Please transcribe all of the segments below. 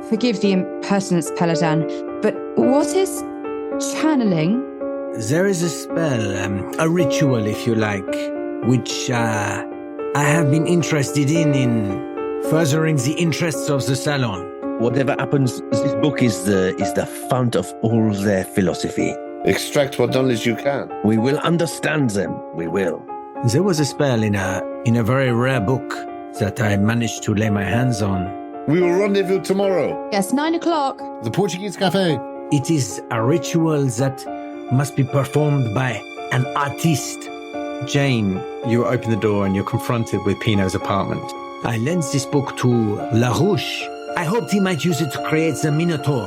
Forgive the impertinence, Paladin, but what is channeling? There is a spell, a ritual, if you like, which I have been interested in furthering the interests of the salon. Whatever happens, this book is the fount of all their philosophy. Extract what knowledge you can. We will understand them. We will. There was a spell in a very rare book that I managed to lay my hands on. We will rendezvous tomorrow. Yes, 9 o'clock. The Portuguese Cafe. It is a ritual that must be performed by an artiste. Jane, you open the door and you're confronted with Pinot's apartment. I lent this book to Larouche. I hoped he might use it to create the Minotaur,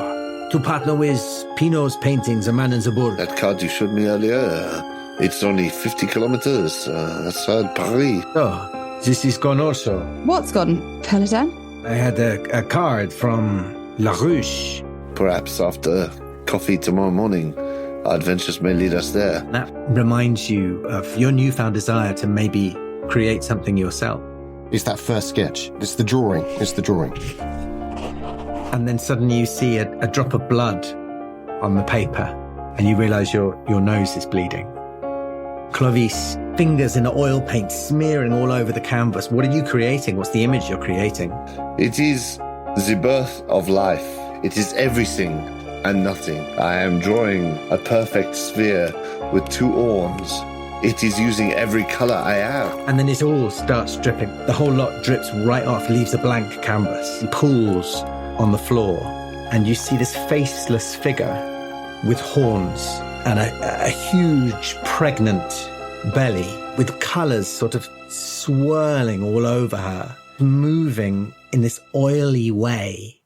to partner with Pinot's painting, The Man in the Bull. That card you showed me earlier, it's only 50 kilometers outside Paris. Oh, this is gone also. What's gone, Paladin? I had a card from Larouche. Perhaps after coffee tomorrow morning, our adventures may lead us there. That reminds you of your newfound desire to maybe create something yourself. It's that first sketch. It's the drawing. And then suddenly you see a drop of blood on the paper and you realize your nose is bleeding. Clovis, fingers in the oil paint smearing all over the canvas. What are you creating? What's the image you're creating? It is the birth of life. It is everything and nothing. I am drawing a perfect sphere with 2 horns. It is using every color I have. And then it all starts dripping. The whole lot drips right off, leaves a blank canvas. It pools on the floor, and you see this faceless figure with horns and a huge pregnant belly with colors sort of swirling all over her, moving in this oily way.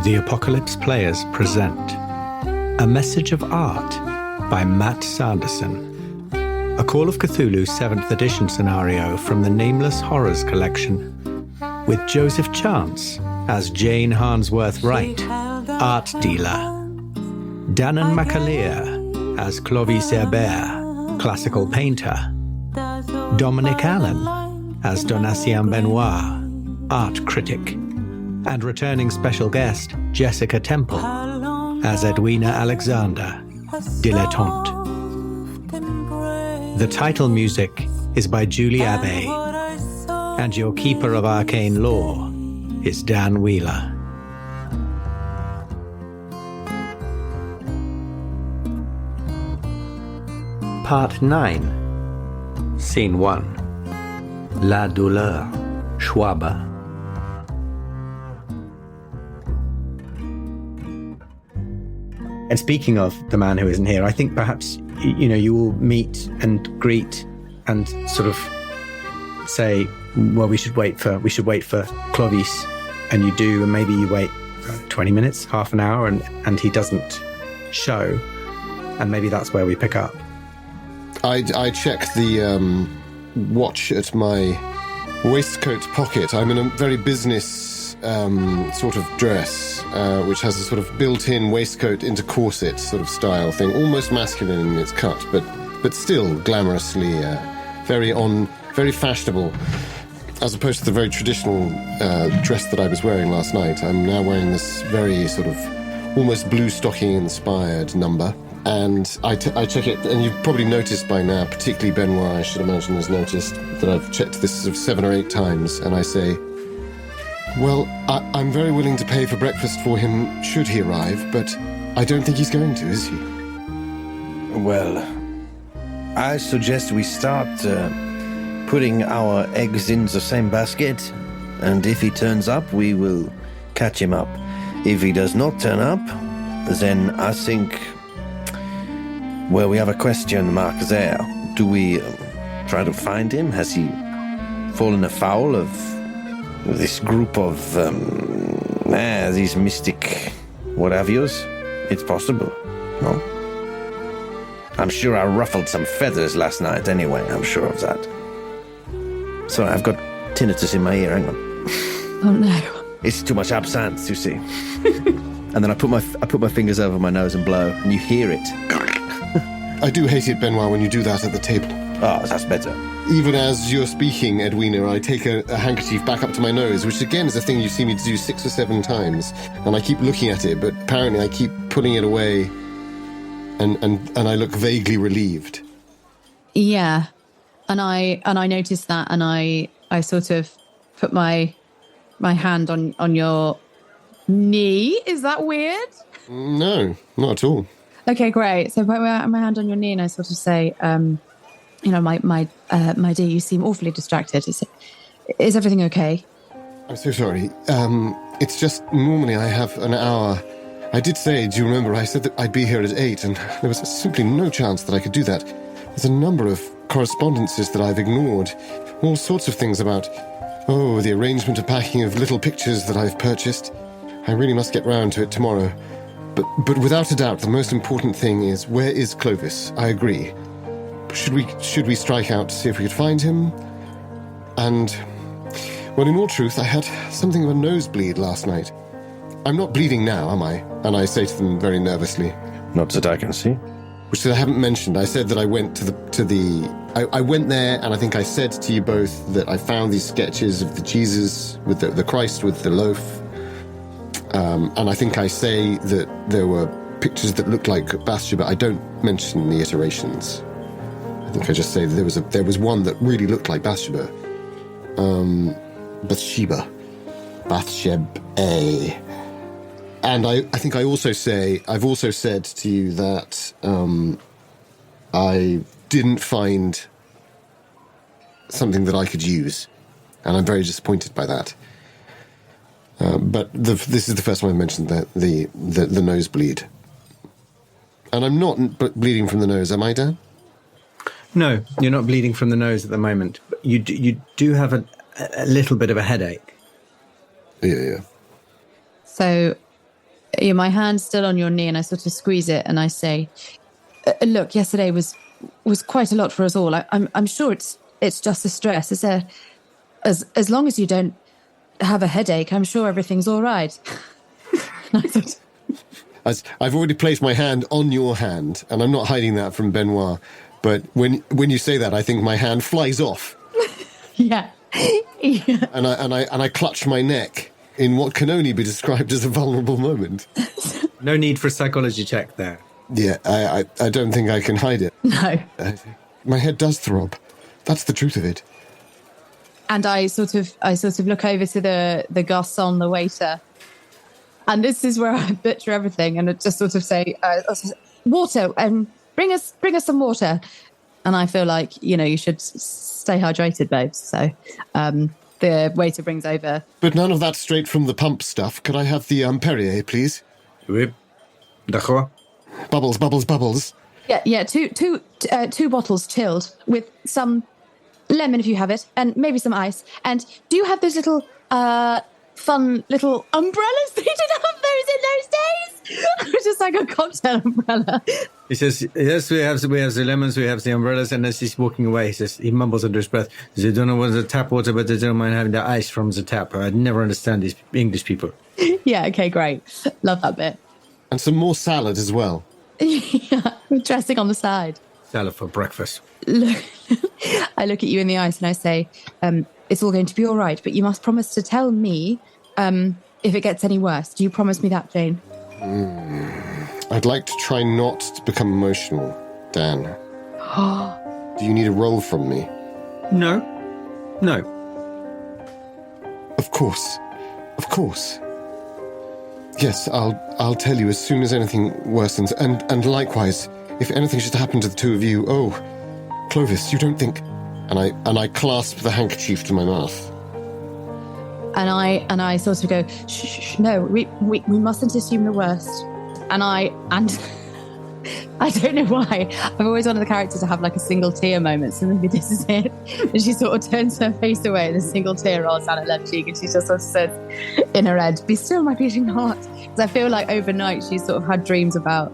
The Apocalypse Players present A Message of Art by Matt Sanderson, a Call of Cthulhu 7th edition scenario from the Nameless Horrors collection, with Joseph Chance as Jane Harnsworth-Wright, art dealer, Danann McAleer as Clovis Hérbert, classical painter, Dominic Allen as Donatien Benoit, art critic, and returning special guest Jessica Temple as Edwina Alexander, dilettante. The title music is by Julie Abbey, and your keeper of arcane lore is Dan Wheeler. Part 9, Scene 1, La Douleur, Schwabe. And speaking of the man who isn't here, I think perhaps, you all meet and greet and sort of say, well, we should wait for Clovis. And you do, and maybe you wait 20 minutes, half an hour, and he doesn't show. And maybe that's where we pick up. I check the watch at my waistcoat pocket. I'm in a very business sort of dress, which has a sort of built-in waistcoat into corset sort of style thing, almost masculine in its cut, but still glamorously very fashionable, as opposed to the very traditional dress that I was wearing last night. I'm now wearing this very sort of almost blue stocking-inspired number. And I check it, and you've probably noticed by now, particularly Benoit, I should imagine, has noticed that I've checked this sort of 7 or 8 times, and I say, well, I'm very willing to pay for breakfast for him should he arrive, but I don't think he's going to, is he? Well, I suggest we start putting our eggs in the same basket, and if he turns up, we will catch him up. If he does not turn up, then I think... Well, we have a question mark there. Do we try to find him? Has he fallen afoul of this group of these mystic what-have-yous? It's possible, no? I'm sure I ruffled some feathers last night anyway, I'm sure of that. Sorry, I've got tinnitus in my ear, hang on. Oh no. It's too much absinthe, you see. And then I put my fingers over my nose and blow, and you hear it. I do hate it, Benoit, when you do that at the table. Oh, that's better. Even as you're speaking, Edwina, I take a handkerchief back up to my nose, which again is a thing you see me do 6 or 7 times. And I keep looking at it, but apparently I keep putting it away, and I look vaguely relieved. Yeah. And I noticed that, and I sort of put my hand on your knee. Is that weird? No, not at all. Okay, great. So I put my hand on your knee and I sort of say, my dear, you seem awfully distracted. Is everything okay? I'm so sorry. It's just normally I have an hour. I did say, do you remember, I said that I'd be here at 8, and there was simply no chance that I could do that. There's a number of correspondences that I've ignored. All sorts of things about, the arrangement and packing of little pictures that I've purchased. I really must get round to it tomorrow. But without a doubt, the most important thing is, where is Clovis? I agree. Should we strike out to see if we could find him? And, well, in all truth, I had something of a nosebleed last night. I'm not bleeding now, am I? And I say to them very nervously. Not that I can see. Which I haven't mentioned. I said that I went I went there, and I think I said to you both that I found these sketches of the Jesus with the Christ with the loaf. And I think I say that there were pictures that looked like Bathsheba. I don't mention the iterations. I think I just say that there was one that really looked like Bathsheba. Bathsheba. And I think I've also said to you that I didn't find something that I could use. And I'm very disappointed by that. But this is the first time I've mentioned the nosebleed. And I'm not bleeding from the nose, am I, Dan? No, you're not bleeding from the nose at the moment. But you do have a little bit of a headache. Yeah. So, my hand's still on your knee, and I sort of squeeze it, and I say, "Look, yesterday was quite a lot for us all. I'm sure it's just the stress. Is there, as long as you don't have a headache, I'm sure everything's all right." I've already placed my hand on your hand, and I'm not hiding that from Benoit. But when you say that, I think my hand flies off. Yeah. And I clutch my neck in what can only be described as a vulnerable moment. No need for a psychology check there. Yeah, I don't think I can hide it. No. My head does throb. That's the truth of it. And I sort of look over to the garçon, the waiter, and this is where I butcher everything, and I just sort of say, "Water, bring us some water." And I feel like you should stay hydrated, babes. So the waiter brings over. But none of that straight from the pump stuff. Could I have the Perrier, please? Oui. D'accord. Bubbles. Yeah. Two bottles chilled with some lemon if you have it, and maybe some ice. And do you have those little fun little umbrellas? They didn't have those in those days. It was just like a cocktail umbrella. He says, "Yes, we have the lemons, we have the umbrellas." And as he's walking away, he mumbles under his breath, "They don't know what's the tap water, but they don't mind having the ice from the tap. I never understand these English people." Yeah. Okay. Great. Love that bit. And some more salad as well. Yeah. With dressing on the side. Salad for breakfast. Look, I look at you in the eyes and I say, "It's all going to be all right, but you must promise to tell me if it gets any worse. Do you promise me that, Jane?" I'd like to try not to become emotional, Dan. Do you need a roll from me? No. Of course. Yes, I'll tell you as soon as anything worsens. And likewise, if anything should happen to the two of you, Clovis, you don't think... And I clasp the handkerchief to my mouth. And I sort of go, shh, no, we mustn't assume the worst. And I don't know why. I've always wanted the character to have like a single tear moment, so maybe this is it. And she sort of turns her face away and a single tear rolls down her left cheek, and she just sort of says in her head, "Be still, my beating heart." Because I feel like overnight she's sort of had dreams about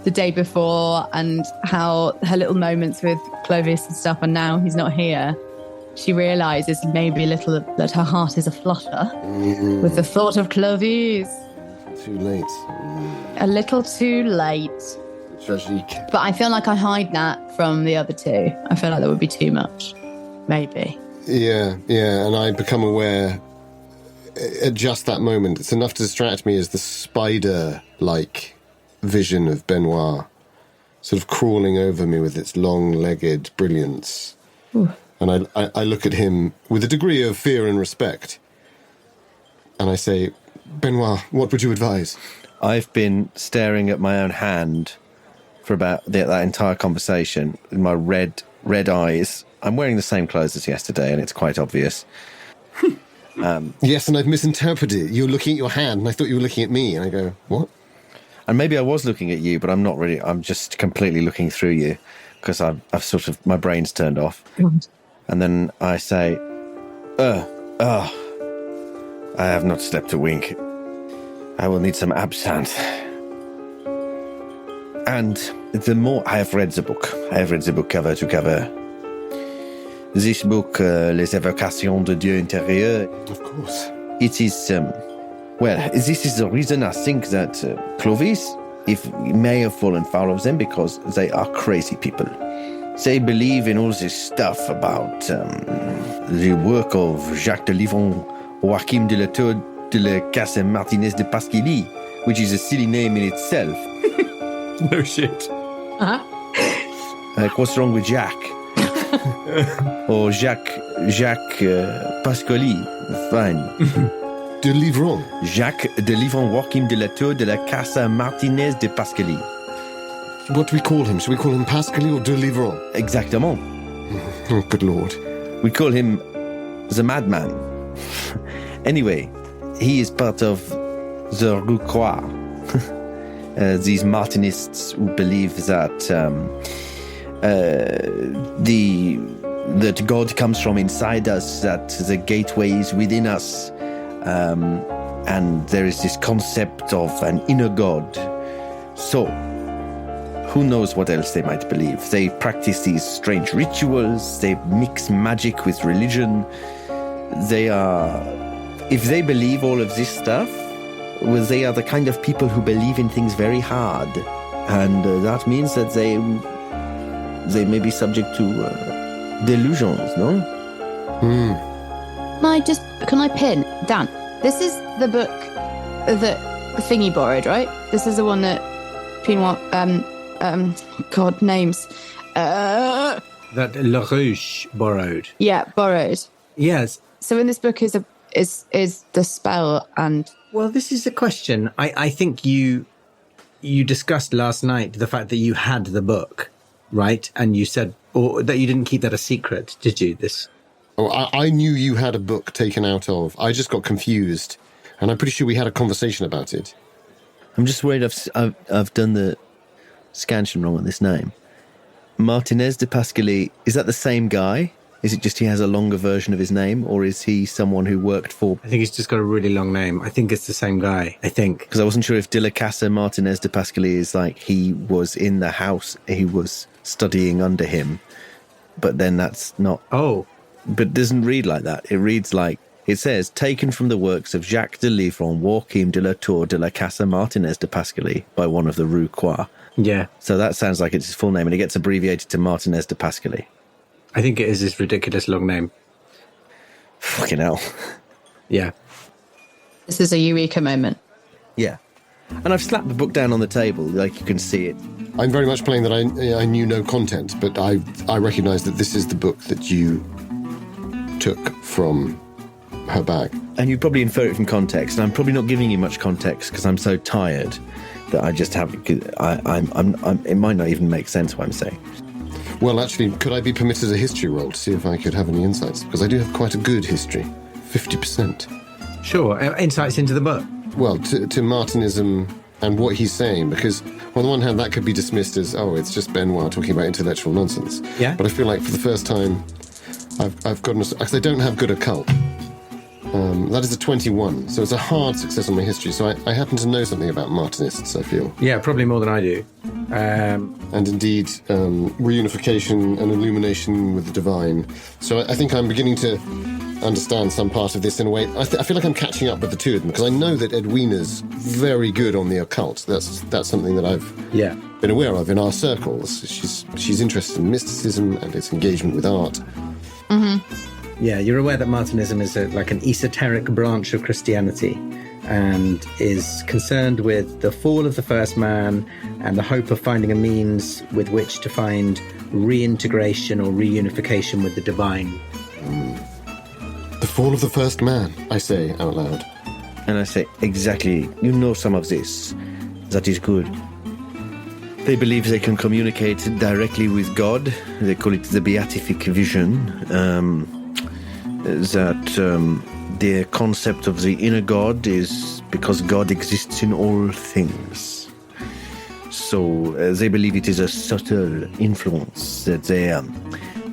the day before and how her little moments with Clovis and stuff, and now he's not here. She realises maybe a little that her heart is aflutter with the thought of Clovis. Too late. A little too late. Tragique. But I feel like I hide that from the other two. I feel like that would be too much. Maybe. Yeah, and I become aware at just that moment. It's enough to distract me as the spider-like vision of Benoit sort of crawling over me with its long-legged brilliance. Ooh. And I look at him with a degree of fear and respect. And I say, Benoit, what would you advise? I've been staring at my own hand for about that entire conversation with my red eyes. I'm wearing the same clothes as yesterday, and it's quite obvious. Yes, and I've misinterpreted it. You're looking at your hand, and I thought you were looking at me. And I go, what? And maybe I was looking at you, but I'm not really. I'm just completely looking through you because I've sort of, my brain's turned off. And then I say, I have not slept a wink. I will need some absinthe. And the more I have read the book cover to cover. This book, Les Évocations de Dieu Intérieur. Of course. It is, this is the reason I think that Clovis, may have fallen foul of them because they are crazy people. They believe in all this stuff about the work of Jacques de Livron, Joachim de la Tour de la Casse Martinez de Pasquilly, which is a silly name in itself. No shit. Like, what's wrong with Jacques? Or Jacques Pasquilly, fine. De Livron. Jacques de Livron, Joachim de la Tour de la Casa Martinez de Pasquilly. What do we call him? Should we call him Pasquilly or De Livron? Exactement. Oh, good Lord. We call him the madman. Anyway, he is part of the Rue Croix. These Martinists who believe that that God comes from inside us, that the gateway is within us, and there is this concept of an inner God. So, who knows what else they might believe? They practice these strange rituals, they mix magic with religion. If they believe all of this stuff, well, they are the kind of people who believe in things very hard. And that means that they may be subject to delusions, no? Can I pin? Dan, this is the book that Thingy borrowed, right? This is the one that Pinois, God, names. That LaRouche borrowed. Yeah, borrowed. Yes. So in this book is the spell and... Well, this is a question. I think you discussed last night the fact that you had the book, right? And you said or that you didn't keep that a secret, did you? Oh, I knew you had a book taken out of. I just got confused, and I'm pretty sure we had a conversation about it. I'm just worried I've done the scansion wrong on this name. Martinez de Pasquilly, is that the same guy? Is it just he has a longer version of his name, or is he someone who worked for... I think he's just got a really long name. I think it's the same guy, I think. Because I wasn't sure if de la Casa Martinez de Pasquilly is like he was in the house, he was studying under him, but then that's not... Oh. But it doesn't read like that. It reads like, it says, taken from the works of Jacques de Livron, Joachim de la Tour de la Casa Martinez de Pasquilly by one of the Rue Croix. Yeah. So that sounds like it's his full name, and it gets abbreviated to Martinez de Pasquilly. I think it is his ridiculous long name. Fucking hell. Yeah. This is a eureka moment. Yeah. And I've slapped the book down on the table, like you can see it. I'm very much playing that I knew no content, but I recognise that this is the book that you took from her bag. And you probably infer it from context, and I'm probably not giving you much context because I'm so tired that I just have... it might not even make sense what I'm saying. Well, actually, could I be permitted a history roll to see if I could have any insights? Because I do have quite a good history. 50%. Sure. Insights into the book. Well, to Martinism and what he's saying, because on the one hand, that could be dismissed as, oh, it's just Benoit talking about intellectual nonsense. Yeah. But I feel like for the first time, I've gotten... Because I don't have good occult. That is a 21, so it's a hard success on my history. So I happen to know something about Martinists, I feel. Yeah, probably more than I do. And indeed, reunification and illumination with the divine. So I think I'm beginning to understand some part of this in a way. I feel like I'm catching up with the two of them, because I know that Edwina's very good on the occult. That's something that I've been aware of in our circles. She's interested in mysticism and its engagement with art. Mm-hmm. Yeah, you're aware that Martinism is like an esoteric branch of Christianity and is concerned with the fall of the first man and the hope of finding a means with which to find reintegration or reunification with the divine. The fall of the first man, I say out loud. And I say, exactly, you know some of this. That is good. They believe they can communicate directly with God. They call it the beatific vision. The concept of the inner God is because God exists in all things. So they believe it is a subtle influence that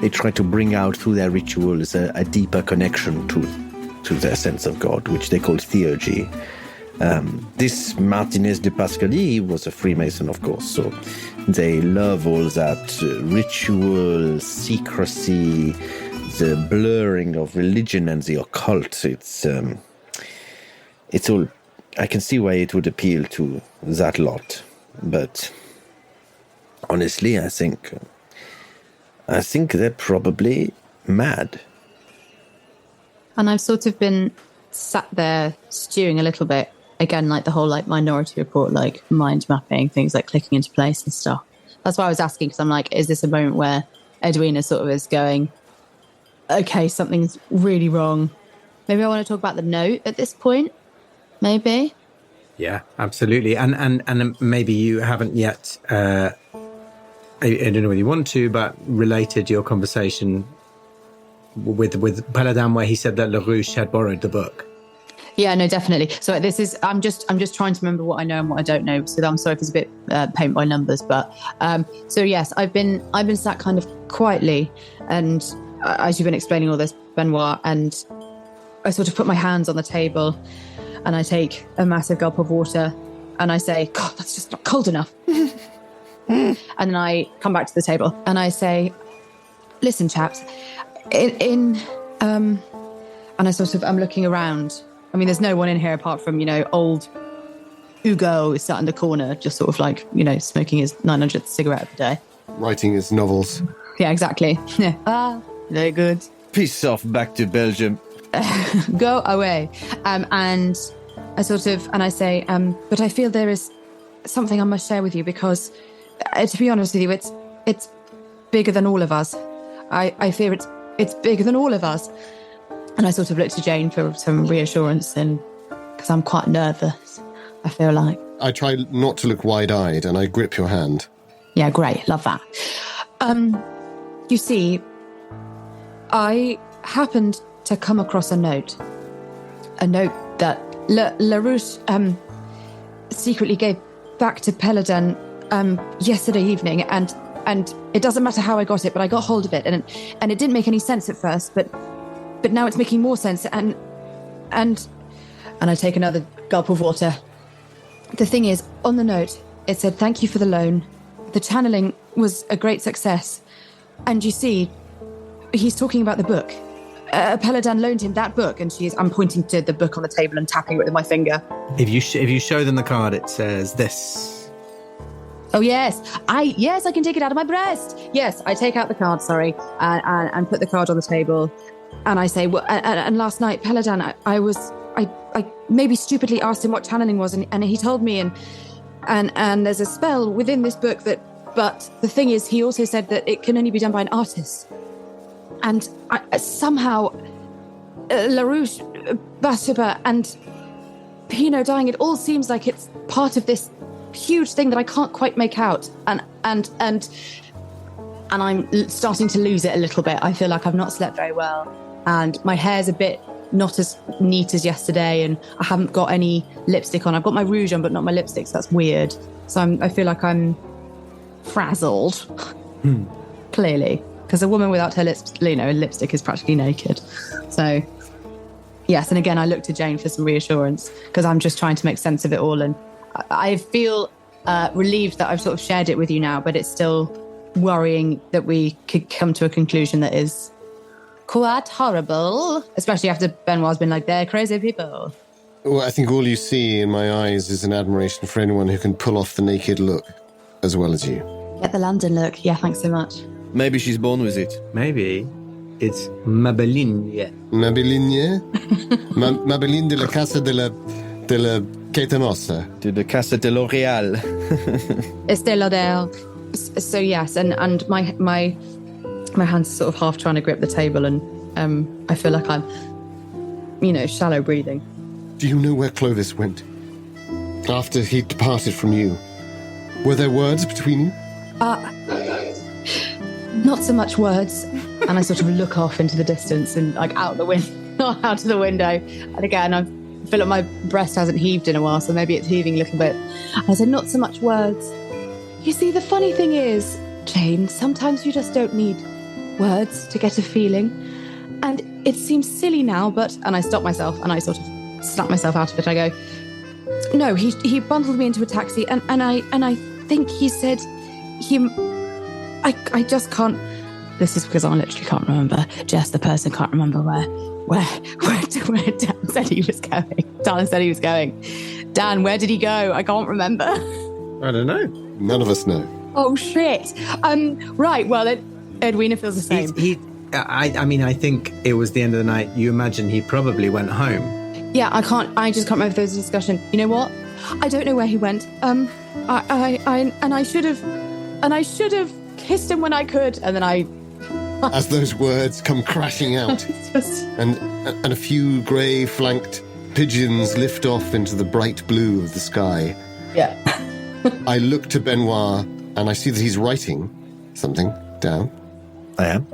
they try to bring out through their rituals a deeper connection to their sense of God, which they call theurgy. This Martinez de Pascaly was a Freemason, of course, so they love all that ritual, secrecy, the blurring of religion and the occult. It's all... I can see why it would appeal to that lot. But honestly, I think they're probably mad. And I've sort of been sat there stewing a little bit. Again, like the whole like Minority Report, like mind mapping, things like clicking into place and stuff. That's why I was asking, because I'm like, is this a moment where Edwina sort of is going, okay, something's really wrong. Maybe I want to talk about the note at this point. Maybe. Yeah, absolutely. And maybe you haven't yet, I don't know whether you want to, but related your conversation with Paladin, where he said that LaRouche had borrowed the book. Yeah, no, definitely. So this is, I'm just trying to remember what I know and what I don't know. So I'm sorry if it's a bit paint by numbers, but so yes, I've been sat kind of quietly, and as you've been explaining all this, Benoit, and I sort of put my hands on the table and I take a massive gulp of water and I say, God, that's just not cold enough. And then I come back to the table and I say, listen, chaps, and I sort of, I'm looking around. I mean, there's no one in here apart from, old Hugo is sat in the corner, just sort of like, smoking his 900th cigarette of the day. Writing his novels. Yeah, exactly. Yeah. Very good. Peace off back to Belgium. Go away. And I sort of, and I say, but I feel there is something I must share with you because, to be honest with you, it's bigger than all of us. I fear it's bigger than all of us. And I sort of look to Jane for some reassurance, and because I'm quite nervous, I feel like. I try not to look wide-eyed, and I grip your hand. Yeah, great. Love that. You see, I happened to come across a note that LaRouche secretly gave back to Paladin yesterday evening, and it doesn't matter how I got it, but I got hold of it, and it didn't make any sense at first, but now it's making more sense, and I take another gulp of water. The thing is, on the note, it said, thank you for the loan. The channeling was a great success. And you see, he's talking about the book. Paladin loaned him that book, and I'm pointing to the book on the table and tapping it with my finger. If you show them the card, it says this. Oh, yes, I can take it out of my breast. Yes, I take out the card, and put the card on the table. And I say, well, and last night, Paladin, I maybe stupidly asked him what channeling was, and he told me, and there's a spell within this book but the thing is, he also said that it can only be done by an artist. And somehow, LaRouche, Bathsheba, and Pino dying, it all seems like it's part of this huge thing that I can't quite make out. And I'm starting to lose it a little bit. I feel like I've not slept very well. And my hair's a bit not as neat as yesterday, and I haven't got any lipstick on. I've got my rouge on, but not my lipstick, so that's weird. So I feel like I'm frazzled, clearly, because a woman without her lipstick is practically naked. So, yes, and again, I look to Jane for some reassurance, because I'm just trying to make sense of it all, and I feel relieved that I've sort of shared it with you now, but it's still worrying that we could come to a conclusion that is quite horrible, especially after Benoit's been like, they're crazy people. Well, I think all you see in my eyes is an admiration for anyone who can pull off the naked look as well as you. Get the London look. Yeah, thanks so much. Maybe she's born with it. Maybe it's Mabeline. Mabeline? Mabeline de la Casa de la Caetanosa. De la Casa de L'Oréal. Estée Lauder. So yes, and my hands are sort of half trying to grip the table, and I feel like I'm, shallow breathing. Do you know where Clovis went? After he departed from you? Were there words between you? Not so much words. And I sort of look off into the distance and like out of the window. And again, I feel like my breast hasn't heaved in a while, so maybe it's heaving a little bit. I said, not so much words. You see, the funny thing is, Jane, sometimes you just don't need words to get a feeling. And it seems silly now, and I stop myself and I sort of snap myself out of it. I go, no, he bundled me into a taxi and I think he said I just can't. This is because I literally can't remember. Jess, the person, can't remember where Dan said he was going. Dan said he was going. Dan, where did he go? I can't remember. I don't know. None of us know. Oh shit. Right. Well, Edwina feels the same. I think it was the end of the night. You imagine he probably went home. Yeah, I just can't remember if there was a discussion. You know what? I don't know where he went. I should have kissed him when I could, and then as those words come crashing out, and a few grey-flanked pigeons lift off into the bright blue of the sky. Yeah. I look to Benoit, and I see that he's writing something down. I am.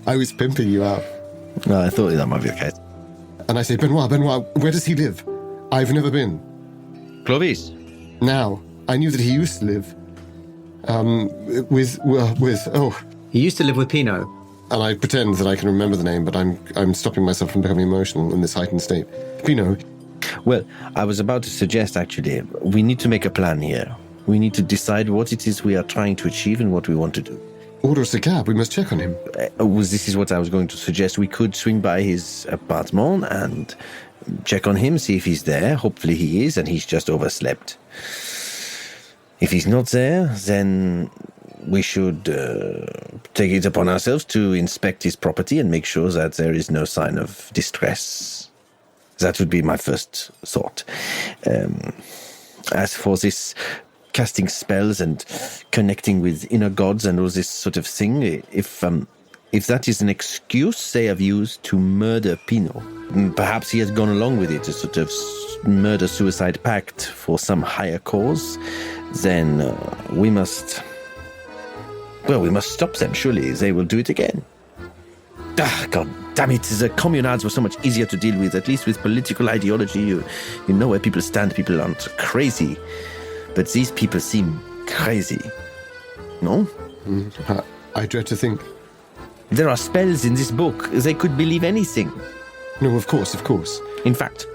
I was pimping you out. No, I thought that might be the case. And I say, Benoit, where does he live? I've never been. Clovis. Now, I knew that he used to live He used to live with Pinot. And I pretend that I can remember the name, but I'm stopping myself from becoming emotional in this heightened state. Pinot. Well, I was about to suggest, actually, we need to make a plan here. We need to decide what it is we are trying to achieve and what we want to do. Order us a cab. We must check on him. This is what I was going to suggest. We could swing by his apartment and check on him, see if he's there. Hopefully he is, and he's just overslept. If he's not there, then we should take it upon ourselves to inspect his property and make sure that there is no sign of distress. That would be my first thought. As for this casting spells and connecting with inner gods and all this sort of thing, if that is an excuse they have used to murder Pinot, perhaps he has gone along with it, a sort of murder-suicide pact for some higher cause, then we must stop them, surely. They will do it again. God damn it, the communards were so much easier to deal with, at least with political ideology. You know where people stand, people aren't crazy. But these people seem crazy. No? I dread to think. There are spells in this book. They could believe anything. No, of course. In fact,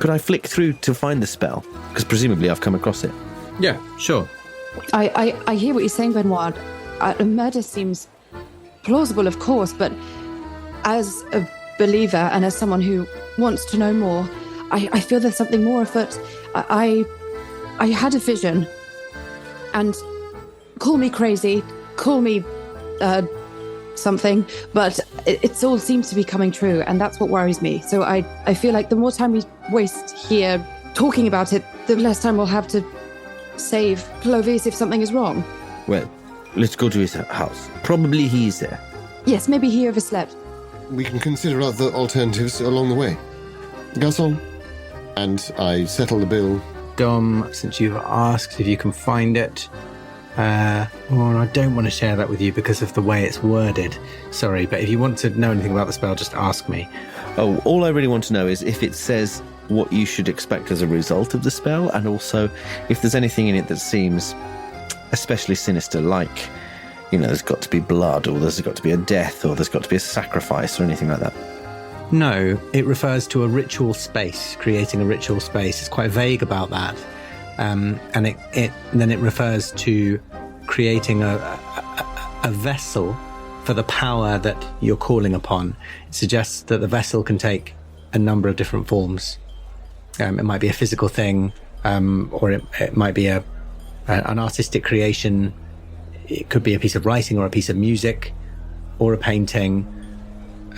could I flick through to find the spell? Because presumably I've come across it. Yeah, sure. I hear what you're saying, Benoit. A murder seems plausible, of course, but as a believer and as someone who wants to know more, I feel there's something more afoot. I had a vision, and call me crazy, call me something, but it all seems to be coming true, and that's what worries me. So I feel like the more time we waste here talking about it, the less time we'll have to save Clovis if something is wrong. Well, let's go to his house. Probably he is there. Yes, maybe he overslept. We can consider other alternatives along the way. Garçon. And I settle the bill. Dom, since you've asked if you can find it, well, I don't want to share that with you because of the way it's worded. Sorry, but if you want to know anything about the spell, just ask me. Oh, all I really want to know is if it says what you should expect as a result of the spell, and also if there's anything in it that seems especially sinister, like, there's got to be blood, or there's got to be a death, or there's got to be a sacrifice, or anything like that. No, it refers to a ritual space, creating a ritual space. It's quite vague about that. And then it refers to creating a vessel for the power that you're calling upon. It suggests that the vessel can take a number of different forms. It might be a physical thing, or it might be an artistic creation. It could be a piece of writing or a piece of music or a painting,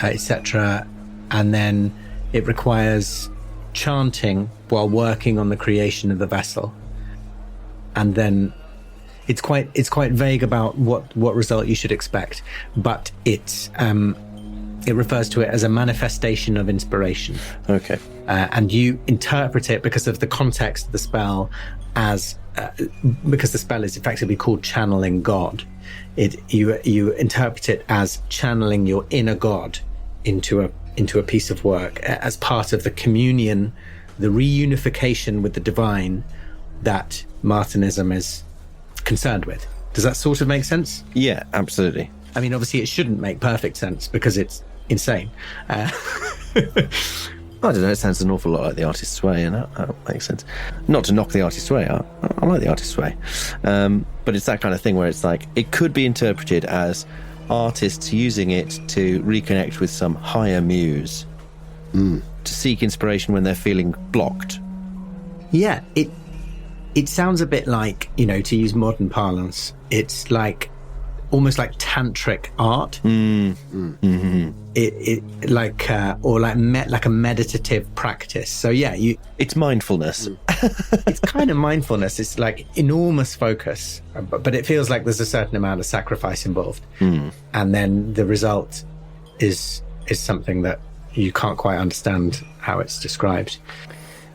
etc. And then it requires chanting while working on the creation of the vessel. And then it's quite vague about what result you should expect, but it refers to it as a manifestation of inspiration. Okay. And you interpret it, because of the context of the spell, as because the spell is effectively called channeling God. You interpret it as channeling your inner God into a piece of work as part of the communion, the reunification with the divine that Martinism is concerned with. Does that sort of make sense? Yeah, absolutely. I mean, obviously it shouldn't make perfect sense because it's insane. I don't know, it sounds an awful lot like the Artist's Way, and that makes sense. Not to knock the Artist's Way, I like the Artist's Way. But it's that kind of thing where it's like, it could be interpreted as artists using it to reconnect with some higher muse, to seek inspiration when they're feeling blocked. Yeah, it sounds a bit like, to use modern parlance, it's like almost like tantric art. It like a meditative practice. So yeah, it's mindfulness. It's kind of mindfulness. It's like enormous focus, but it feels like there's a certain amount of sacrifice involved. And then the result is something that you can't quite understand how it's described.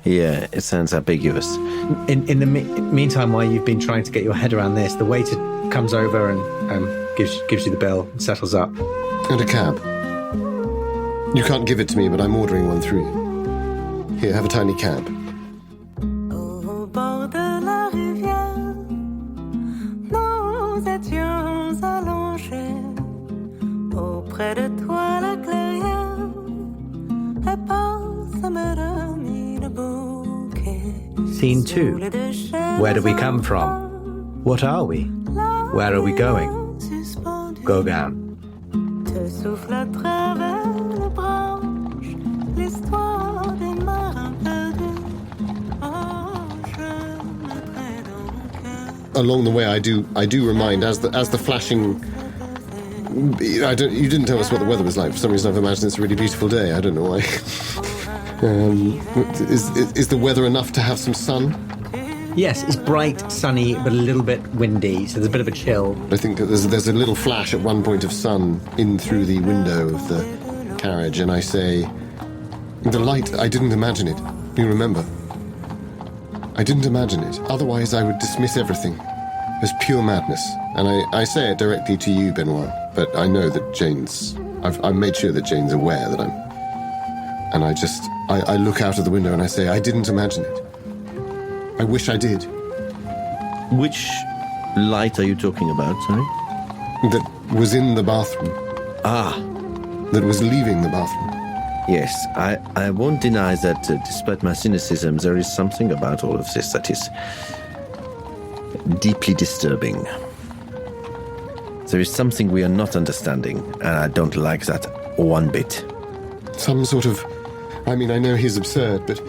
Yeah, it sounds ambiguous. In the meantime, while you've been trying to get your head around this, the waiter comes over and gives you the bill and settles up. And a cab. You can't give it to me, but I'm ordering one through you. Here, have a tiny cab. Au bord de la rivière, nous étions allongés. Auprès de toi, la clairière, et passe me remis le bouquet. Scene 2. Where do we come from? What are we? Where are we going? Gauguin. Te souffle à travers les branches l'histoire des marins perdus. Oh, je mettrai dans mon cœur. Along the way, I do remind, as the flashing. You didn't tell us what the weather was like. For some reason, I've imagined it's a really beautiful day. I don't know why. Is the weather enough to have some sun? Yes, it's bright, sunny, but a little bit windy, so there's a bit of a chill. I think that there's a little flash at one point of sun in through the window of the carriage, and I say, the light, I didn't imagine it. You remember? I didn't imagine it. Otherwise, I would dismiss everything as pure madness. And I say it directly to you, Benoit, but I know that Jane's... I've made sure that Jane's aware that I'm... And I look out of the window and I say, I didn't imagine it. I wish I did. Which light are you talking about, sorry? That was in the bathroom. Ah. That was leaving the bathroom. Yes, I won't deny that despite my cynicism, there is something about all of this that is deeply disturbing. There is something we are not understanding, and I don't like that one bit. Some sort of... I mean, I know he's absurd, but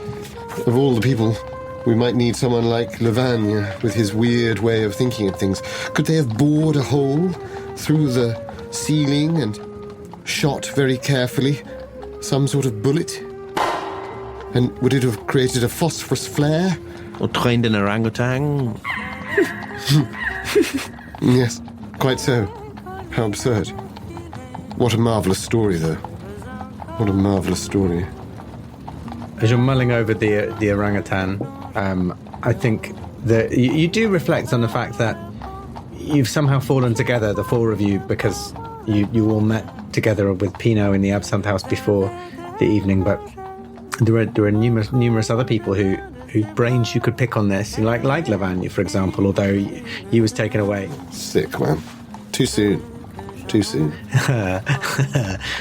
of all the people... We might need someone like Levagne with his weird way of thinking of things. Could they have bored a hole through the ceiling and shot very carefully some sort of bullet? And would it have created a phosphorus flare? Or trained an orangutan? Yes, quite so. How absurd. What a marvellous story, though. What a marvellous story. As you're mulling over the orangutan, I think that you do reflect on the fact that you've somehow fallen together, the four of you, because you all met together with Pinot in the Absinthe House before the evening, but there are numerous other people whose brains you could pick on this, like Levagne, for example, although he was taken away. Sick, man. Too soon.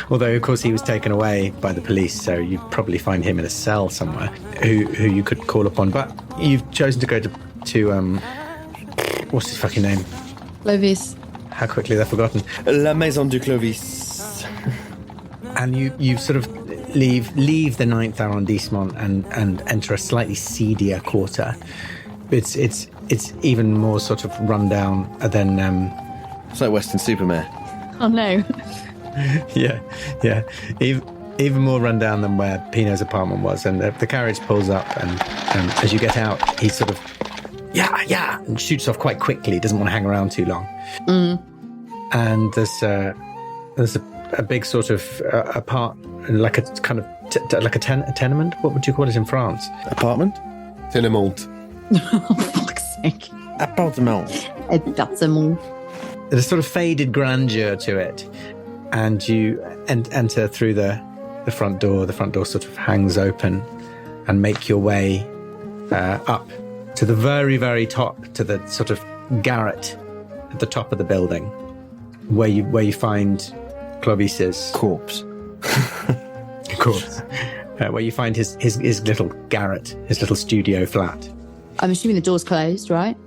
Although, of course, he was taken away by the police, so you'd probably find him in a cell somewhere who you could call upon. But you've chosen to go to what's his fucking name? Clovis. how quickly they're forgotten. La Maison du Clovis. And you sort of leave the 9th arrondissement and enter a slightly seedier quarter. It's even more sort of run down than It's like Weston-super-Mare. Oh no. yeah. Even more run down than where Pino's apartment was. And the carriage pulls up, and as you get out, he sort of and shoots off quite quickly. Doesn't want to hang around too long. And there's a big sort of like a kind of like a tenement. What would you call it in France? Apartment? Tenement. Oh, fuck's sake. Appartement. Appartement. There's a sort of faded grandeur to it, and you enter through the front door. The front door sort of hangs open, and make your way up to the very, very top, to the sort of garret at the top of the building, where you find Clovis's corpse. Where you find his little garret, his little studio flat. I'm assuming the door's closed, right?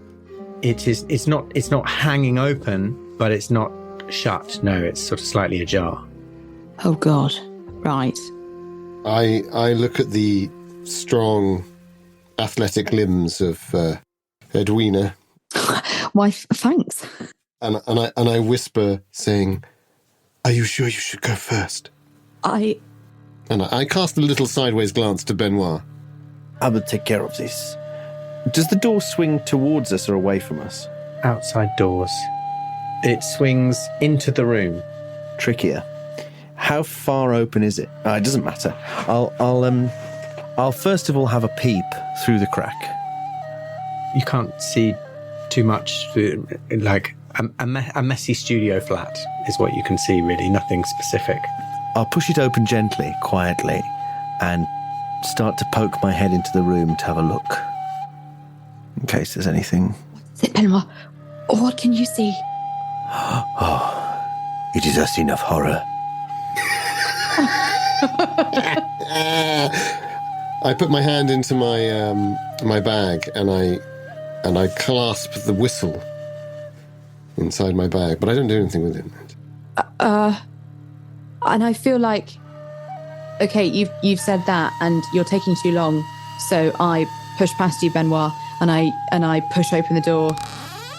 It's not hanging open, but it's not shut. No, it's sort of slightly ajar. Oh God. Right. I look at the strong, athletic limbs of Edwina. Why, thanks. And I whisper, saying, "Are you sure you should go first?" And I cast a little sideways glance to Benoit. I will take care of this. Does the door swing towards us or away from us? Outside doors. It swings into the room. Trickier. How far open is it? It doesn't matter. I'll first of all have a peep through the crack. You can't see too much through, like a messy studio flat is what you can see, really. Nothing specific. I'll push it open gently, quietly, and start to poke my head into the room to have a look. In case there's anything. Sit, Benoit. What can you see? Oh, it is a scene of horror. I put my hand into my bag and I clasp the whistle inside my bag, but I don't do anything with it. And I feel like, okay, you've said that, and you're taking too long. So I push past you, Benoit, and I push open the door,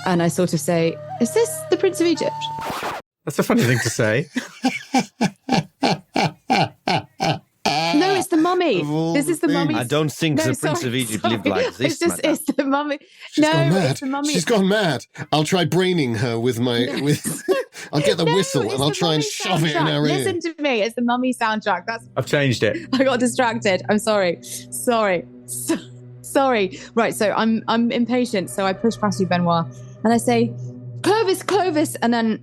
and I sort of say, "Is this the Prince of Egypt?" That's a funny thing to say. No, it's the mummy. This is the mummy. I don't think the Prince of Egypt lived like this. It's the mummy. She's gone mad. It's the mummy. She's gone mad. I'll try braining her with my I'll get the whistle and I'll try and shove it in her ear. Listen to me. It's the mummy soundtrack. I've changed it. I got distracted. I'm sorry. Sorry. Right. So I'm impatient. So I push past you, Benoit, and I say, Clovis, and then,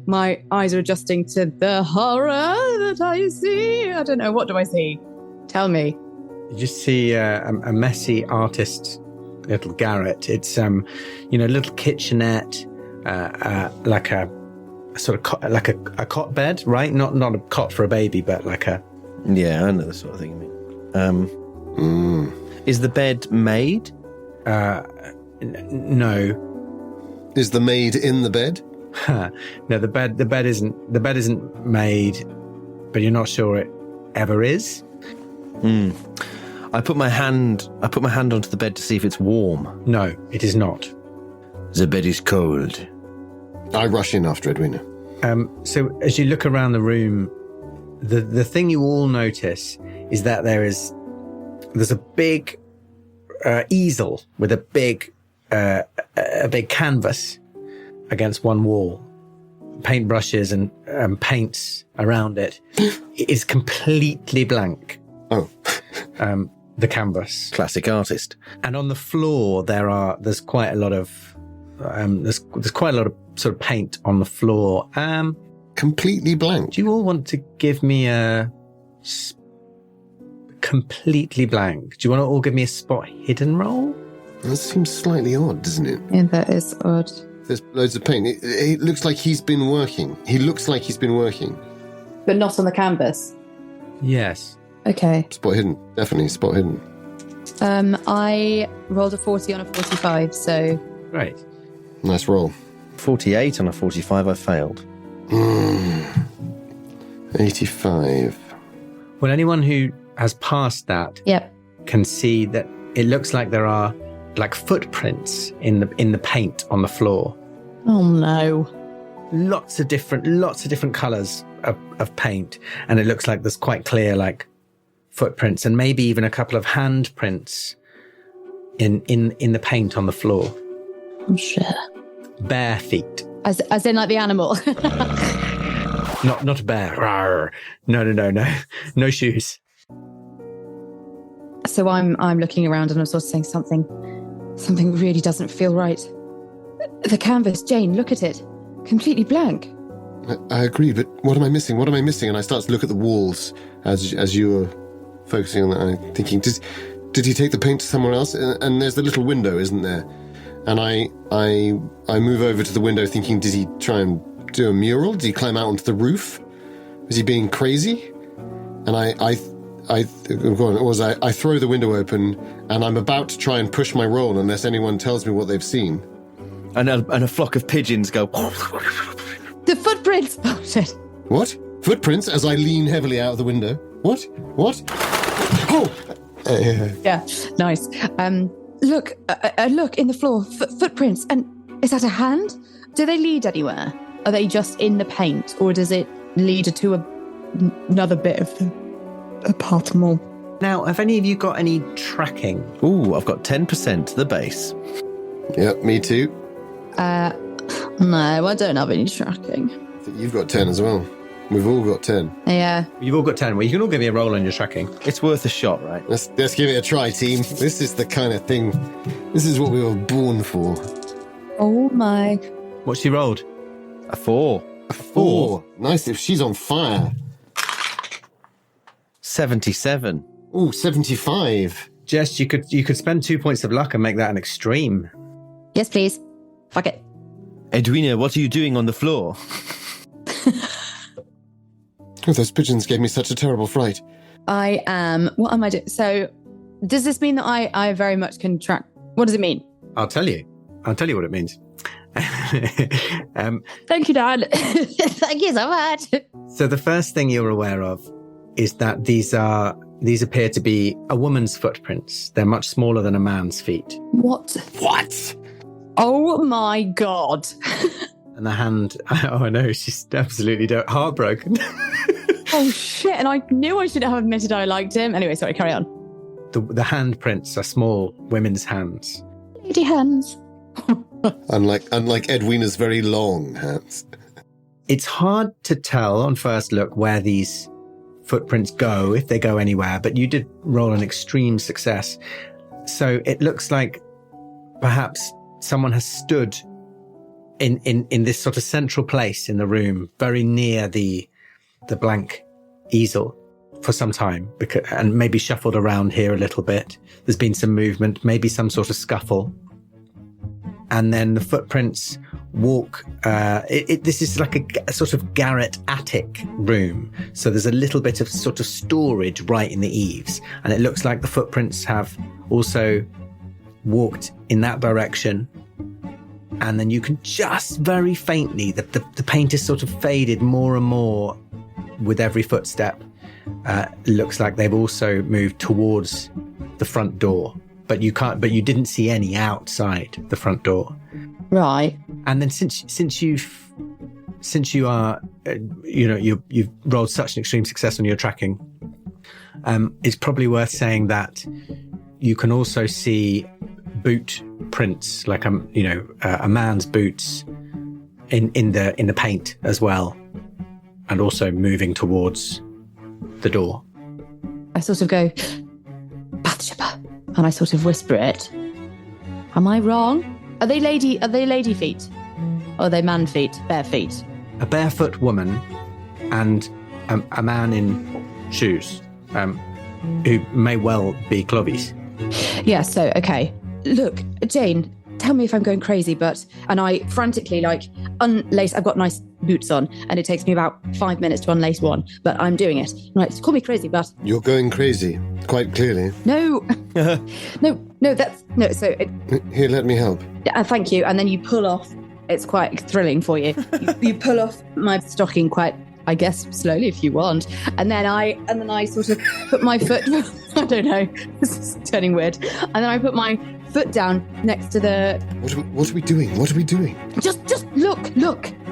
my eyes are adjusting to the horror that I see. I don't know, what do I see? Tell me. You just see a messy artist's little garret. It's a little kitchenette, like a sort of like a cot bed, right? Not a cot for a baby, but like a. Yeah, I know the sort of thing you mean. Is the bed made? No. Is the maid in the bed? No, the bed isn't made, but you're not sure it ever is. I put my hand onto the bed to see if it's warm. No, it is not. The bed is cold. I rush in after Edwina. So as you look around the room, the thing you all notice is that there's a big easel with a big canvas against one wall, paintbrushes and paints around it. It is completely blank. Oh. The canvas. Classic artist. And on the floor there's quite a lot of there's quite a lot of sort of paint on the floor. Completely blank. Do you all want to give me a completely blank? Do you want to all give me a spot hidden roll? That seems slightly odd, doesn't it? Yeah, that is odd. There's loads of paint. It looks like he's been working. He looks like he's been working. But not on the canvas? Yes. Okay. Spot hidden. Definitely spot hidden. I rolled a 40 on a 45, so... Great. Nice roll. 48 on a 45, I failed. 85. Well, anyone who has passed that Yep. can see that it looks like there are like footprints in the paint on the floor. Oh no. Lots of different colours of paint, and it looks like there's quite clear like footprints and maybe even a couple of handprints in the paint on the floor. Oh shit. Bare feet. As in like the animal. Not a bear. Rawr. No shoes. So I'm looking around and I'm sort of saying something really doesn't feel right. The canvas, Jane, look at it. Completely blank. I agree, but what am I missing? What am I missing? And I start to look at the walls as you were focusing on that. I'm thinking, did he take the paint to somewhere else? And there's the little window, isn't there? And I move over to the window thinking, did he try and do a mural? Did he climb out onto the roof? Was he being crazy? And I throw the window open and I'm about to try and push my roll unless anyone tells me what they've seen. And a flock of pigeons go... The footprints! Oh shit. What? Footprints as I lean heavily out of the window. What? Oh! Yeah, nice. Look in the floor. Footprints. And is that a hand? Do they lead anywhere? Are they just in the paint? Or does it lead to another bit of the apartment? Now, have any of you got any tracking? Ooh, I've got 10% to the base. Yep, me too. No, I don't have any tracking. I think you've got 10 as well. We've all got 10. Yeah. You've all got 10. Well, you can all give me a roll on your tracking. It's worth a shot, right? Let's give it a try, team. This is the kind of thing. This is what we were born for. Oh my. What's she rolled? A 4. A 4. Nice. If she's on fire. 77. Ooh, 75. Jess, you could spend 2 points of luck and make that an extreme. Yes, please. Fuck it. Edwina, what are you doing on the floor? Oh, those pigeons gave me such a terrible fright. I am... What am I doing? So, does this mean that I very much can track... What does it mean? I'll tell you what it means. Thank you, Dad. Thank you so much. So the first thing you're aware of is that these appear to be a woman's footprints. They're much smaller than a man's feet. What? Oh my God. And the hand, oh, I know, she's absolutely heartbroken. Oh shit, and I knew I shouldn't have admitted I liked him. Anyway, sorry, carry on. The handprints are small women's hands. Lady hands. Unlike Edwina's very long hands. It's hard to tell on first look where these footprints go, if they go anywhere, but you did roll an extreme success. So it looks like perhaps someone has stood in this sort of central place in the room, very near the blank easel for some time, and maybe shuffled around here a little bit. There's been some movement, maybe some sort of scuffle. And then the footprints walk. This is like a sort of garret attic room. So there's a little bit of sort of storage right in the eaves. And it looks like the footprints have also walked in that direction. And then you can just very faintly, the paint is sort of faded more and more with every footstep. Looks like they've also moved towards the front door. But you didn't see any outside the front door. Right. And then since you are, you've rolled such an extreme success on your tracking, it's probably worth saying that you can also see boot prints, like a man's boots in the paint as well, and also moving towards the door. I sort of go, Bathsheba, and I sort of whisper it. Am I wrong? Are they lady feet? Or are they man feet, bare feet? A barefoot woman and a man in shoes, who may well be Clovis. Yeah, so, okay. Look, Jane, tell me if I'm going crazy, and I frantically, unlace, I've got nice boots on, and it takes me about 5 minutes to unlace one, but I'm doing it. Right, call me crazy, but... You're going crazy, quite clearly. No. No, so... Here, let me help. Thank you, and then you pull off it's quite thrilling for you. You pull off my stocking quite, I guess, slowly if you want, and then I sort of put my foot. I don't know. This is turning weird. And then I put my foot down next to the. What are we doing? What are we doing? Just look,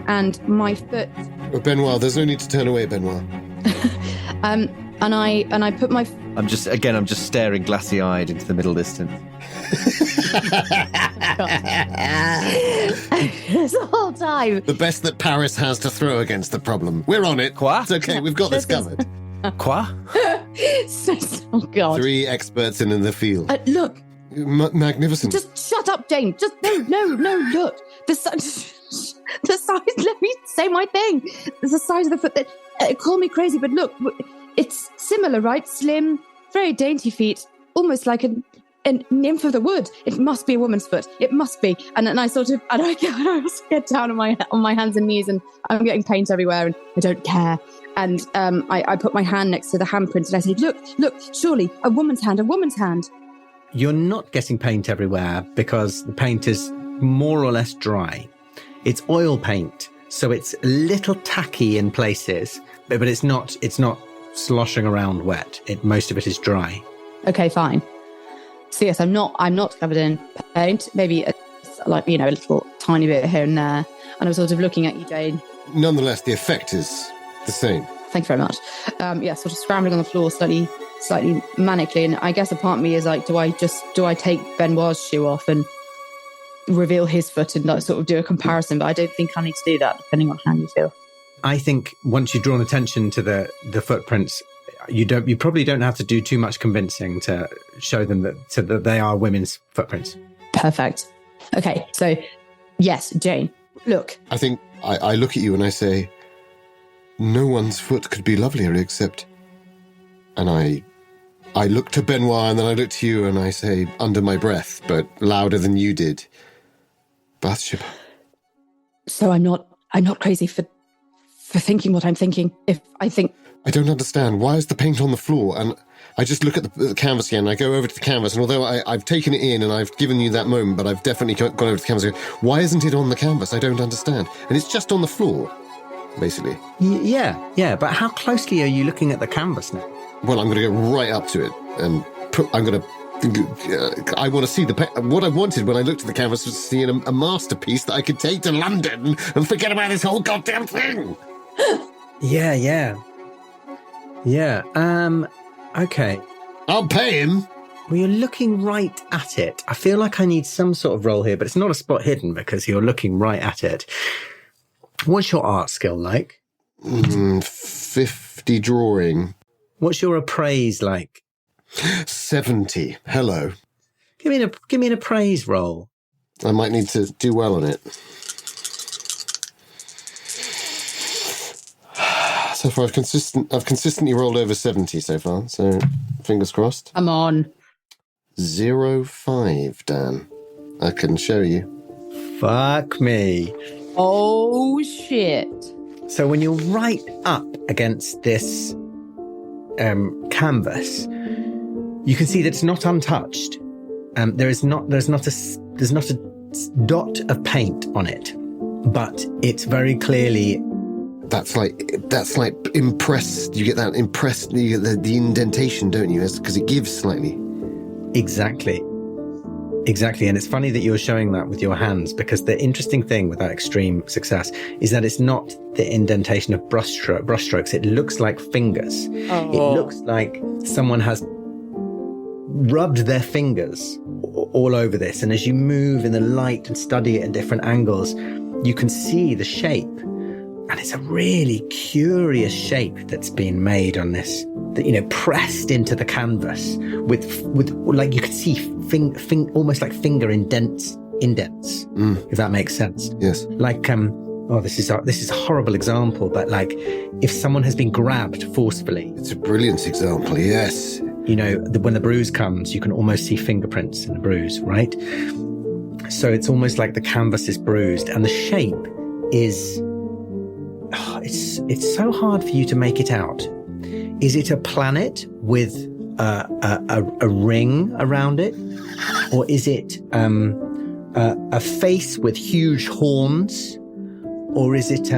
and my foot. Oh, Benoit, there's no need to turn away, Benoit. And I put my. I'm just staring glassy-eyed into the middle distance. The whole time. The best that Paris has to throw against the problem. We're on it. Quoi? It's okay. We've got this covered. Quoi? Oh God. 3 experts in the field. Look. Magnificent. Just shut up, Jane. Just no. Look. The size. Let me say my thing. The size of the foot. Call me crazy, but look, it's similar, right? Slim, very dainty feet, almost like a nymph of the wood. It must be a woman's foot. It must be. And I also get down on my hands and knees, and I'm getting paint everywhere, and I don't care. And I put my hand next to the handprint, and I say, look, surely a woman's hand. You're not getting paint everywhere because the paint is more or less dry. It's oil paint, so it's a little tacky in places, but it's not sloshing around wet. Most of it is dry. Okay, fine. So yes, I'm not covered in paint. Maybe a little tiny bit here and there. And I was sort of looking at you, Jane. Nonetheless, the effect is the same. Thank you very much. Sort of scrambling on the floor, slightly manically. And I guess a part of me is like, do I take Benoit's shoe off and reveal his foot and sort of do a comparison? But I don't think I need to do that, depending on how you feel. I think once you've drawn attention to the footprints, you probably don't have to do too much convincing to show them that they are women's footprints. Perfect. Okay, so yes, Jane, look. I think I look at you and I say, no one's foot could be lovelier except... And I look to Benoit and then I look to you and I say, under my breath, but louder than you did, Bathsheba. So I'm not crazy for thinking what I'm thinking. If I think... I don't understand. Why is the paint on the floor? And I just look at the canvas again. I go over to the canvas, and although I've taken it in and I've given you that moment, but I've definitely gone over to the canvas and go, why isn't it on the canvas? I don't understand. And it's just on the floor, basically. Yeah. But how closely are you looking at the canvas now? Well, I'm going to go right up to it and I want to see what I wanted when I looked at the canvas was to see a masterpiece that I could take to London and forget about this whole goddamn thing. Yeah. Okay. I'll pay him. Well, you're looking right at it. I feel like I need some sort of roll here, but it's not a spot hidden because you're looking right at it. What's your art skill like? 50 drawing. What's your appraise like? 70. Hello. Give me an appraise roll. I might need to do well on it. So far, I've consistently rolled over 70 so far, so fingers crossed. Come on. 0.5, Dan. I can show you. Fuck me. Oh, shit. So when you're right up against this canvas, you can see that it's not untouched. There's not a dot of paint on it, but it's very clearly. That's like impressed. You get that impressed. You get the indentation, don't you? Because it gives slightly. Exactly. And it's funny that you're showing that with your hands, because the interesting thing with that extreme success is that it's not the indentation of brushstrokes. It looks like fingers. Oh. It looks like someone has rubbed their fingers all over this. And as you move in the light and study it at different angles, you can see the shape. And it's a really curious shape that's been made on this, that, pressed into the canvas with like you could see almost like finger indents, if that makes sense. Yes. Like, this is a horrible example, but like if someone has been grabbed forcefully. It's a brilliant example, yes. When the bruise comes, you can almost see fingerprints in the bruise, right? So it's almost like the canvas is bruised, and the shape is... it's so hard for you to make it out. Is it a planet with a ring around it, or is it a face with huge horns, or is it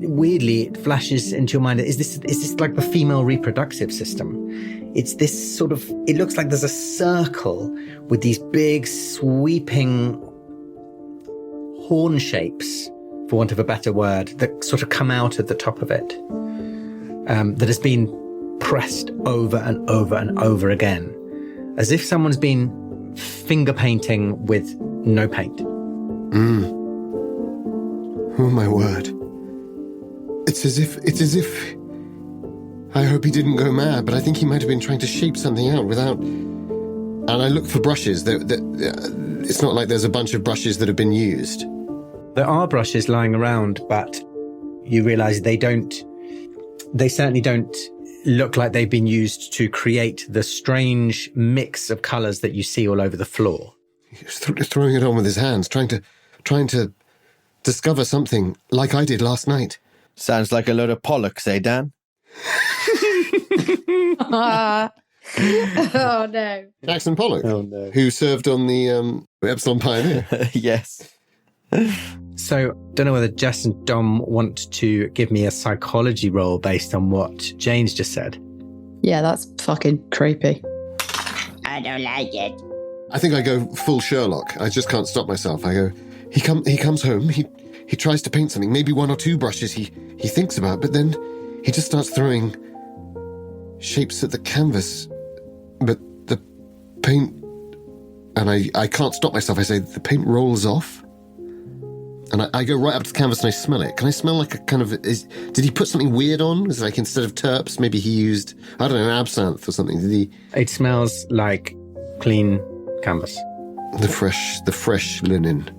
weirdly it flashes into your mind? Is this like the female reproductive system? It's this sort of, it looks like there's a circle with these big sweeping horn shapes, for want of a better word, that sort of come out at the top of it, that has been pressed over and over and over again, as if someone's been finger painting with no paint. Oh my word. It's as if I hope he didn't go mad, but I think he might have been trying to shape something out without... And I look for brushes. It's not like there's a bunch of brushes that have been used. There are brushes lying around, but you realise they certainly don't look like they've been used to create the strange mix of colours that you see all over the floor. He's throwing it on with his hands, trying to discover something like I did last night. Sounds like a load of Pollocks, eh, Dan? Oh, no. Jackson Pollock, Oh, no. who served on the Epsilon Pioneer. Yes. So, don't know whether Jess and Dom want to give me a psychology roll based on what Jane's just said. Yeah, that's fucking creepy. I don't like it. I think I go full Sherlock. I just can't stop myself. I go, he comes home, he tries to paint something, maybe one or two brushes he thinks about, but then he just starts throwing shapes at the canvas. But the paint... And I can't stop myself. I say, the paint rolls off. And I go right up to the canvas and I smell it. Can I smell like a kind of... Did he put something weird on? Was it like instead of terps, maybe he used, I don't know, an absinthe or something? Did he... It smells like clean canvas. The fresh linen.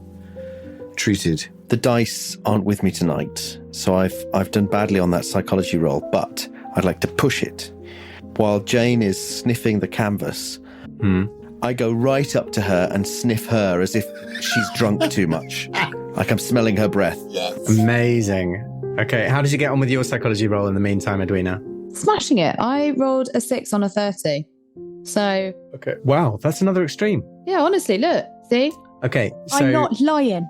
Treated. The dice aren't with me tonight, so I've done badly on that psychology roll, but I'd like to push it. While Jane is sniffing the canvas, I go right up to her and sniff her as if she's drunk too much. Like I'm smelling her breath. Yes. Amazing. Okay, how did you get on with your psychology roll in the meantime, Edwina? Smashing it. I rolled a 6 on a 30. So... Okay. Wow, that's another extreme. Yeah, honestly, look. See? Okay, so... I'm not lying.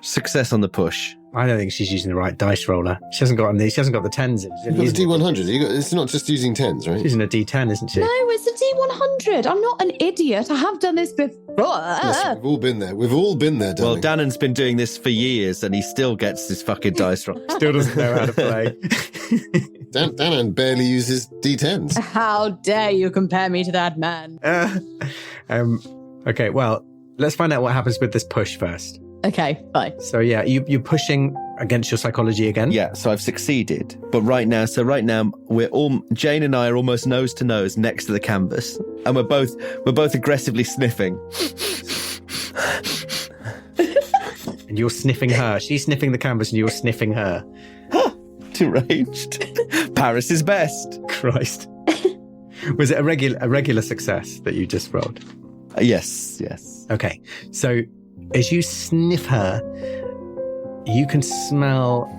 Success on the push. I don't think she's using the right dice roller. She hasn't got the tens in. You've got the D100. It's not just using 10s, right? She's using a D10, isn't she? No, it's a D100. I'm not an idiot. I have done this before. Yes, we've all been there. We've all been there, darling. Well, Danann's been doing this for years and he still gets his fucking dice roll. Still doesn't know how to play. Danann barely uses D10s. How dare you compare me to that man? Okay, well, let's find out what happens with this push first. Okay, fine. So yeah, you're pushing against your psychology again? Yeah, so I've succeeded. But right now Jane and I are almost nose to nose next to the canvas. And we're both aggressively sniffing. And you're sniffing her. She's sniffing the canvas and you're sniffing her. Deranged. Paris is best. Christ. Was it a regular success that you just rolled? Yes. Okay, so as you sniff her, you can smell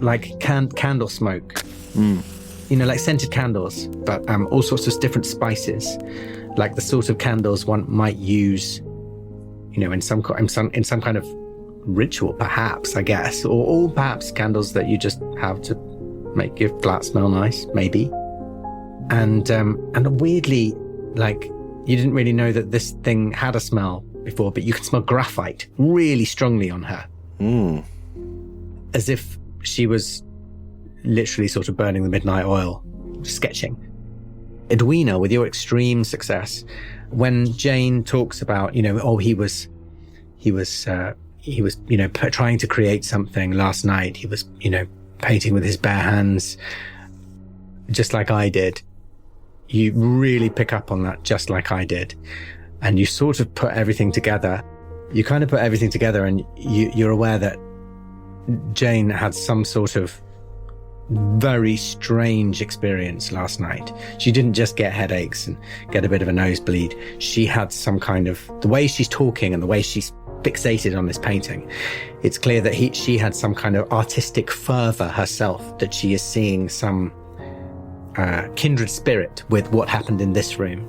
like candle smoke. You know, like scented candles, but all sorts of different spices, like the sort of candles one might use, you know, in some kind of ritual, perhaps, I guess, or perhaps candles that you just have to make your flat smell nice, maybe. And weirdly, like, you didn't really know that this thing had a smell before, but you can smell graphite really strongly on her. As if she was literally sort of burning the midnight oil, sketching. Edwina, with your extreme success, when Jane talks about, you know, he was, you know, trying to create something last night. He was, you know, painting with his bare hands, just like I did. You really pick up on that, just like I did. And you sort of put everything together. You kind of put everything together and you're aware that Jane had some sort of very strange experience last night. She didn't just get headaches and get a bit of a nosebleed. She had some kind of, the way she's talking and the way she's fixated on this painting, it's clear that she had some kind of artistic fervor herself, that she is seeing some kindred spirit with what happened in this room.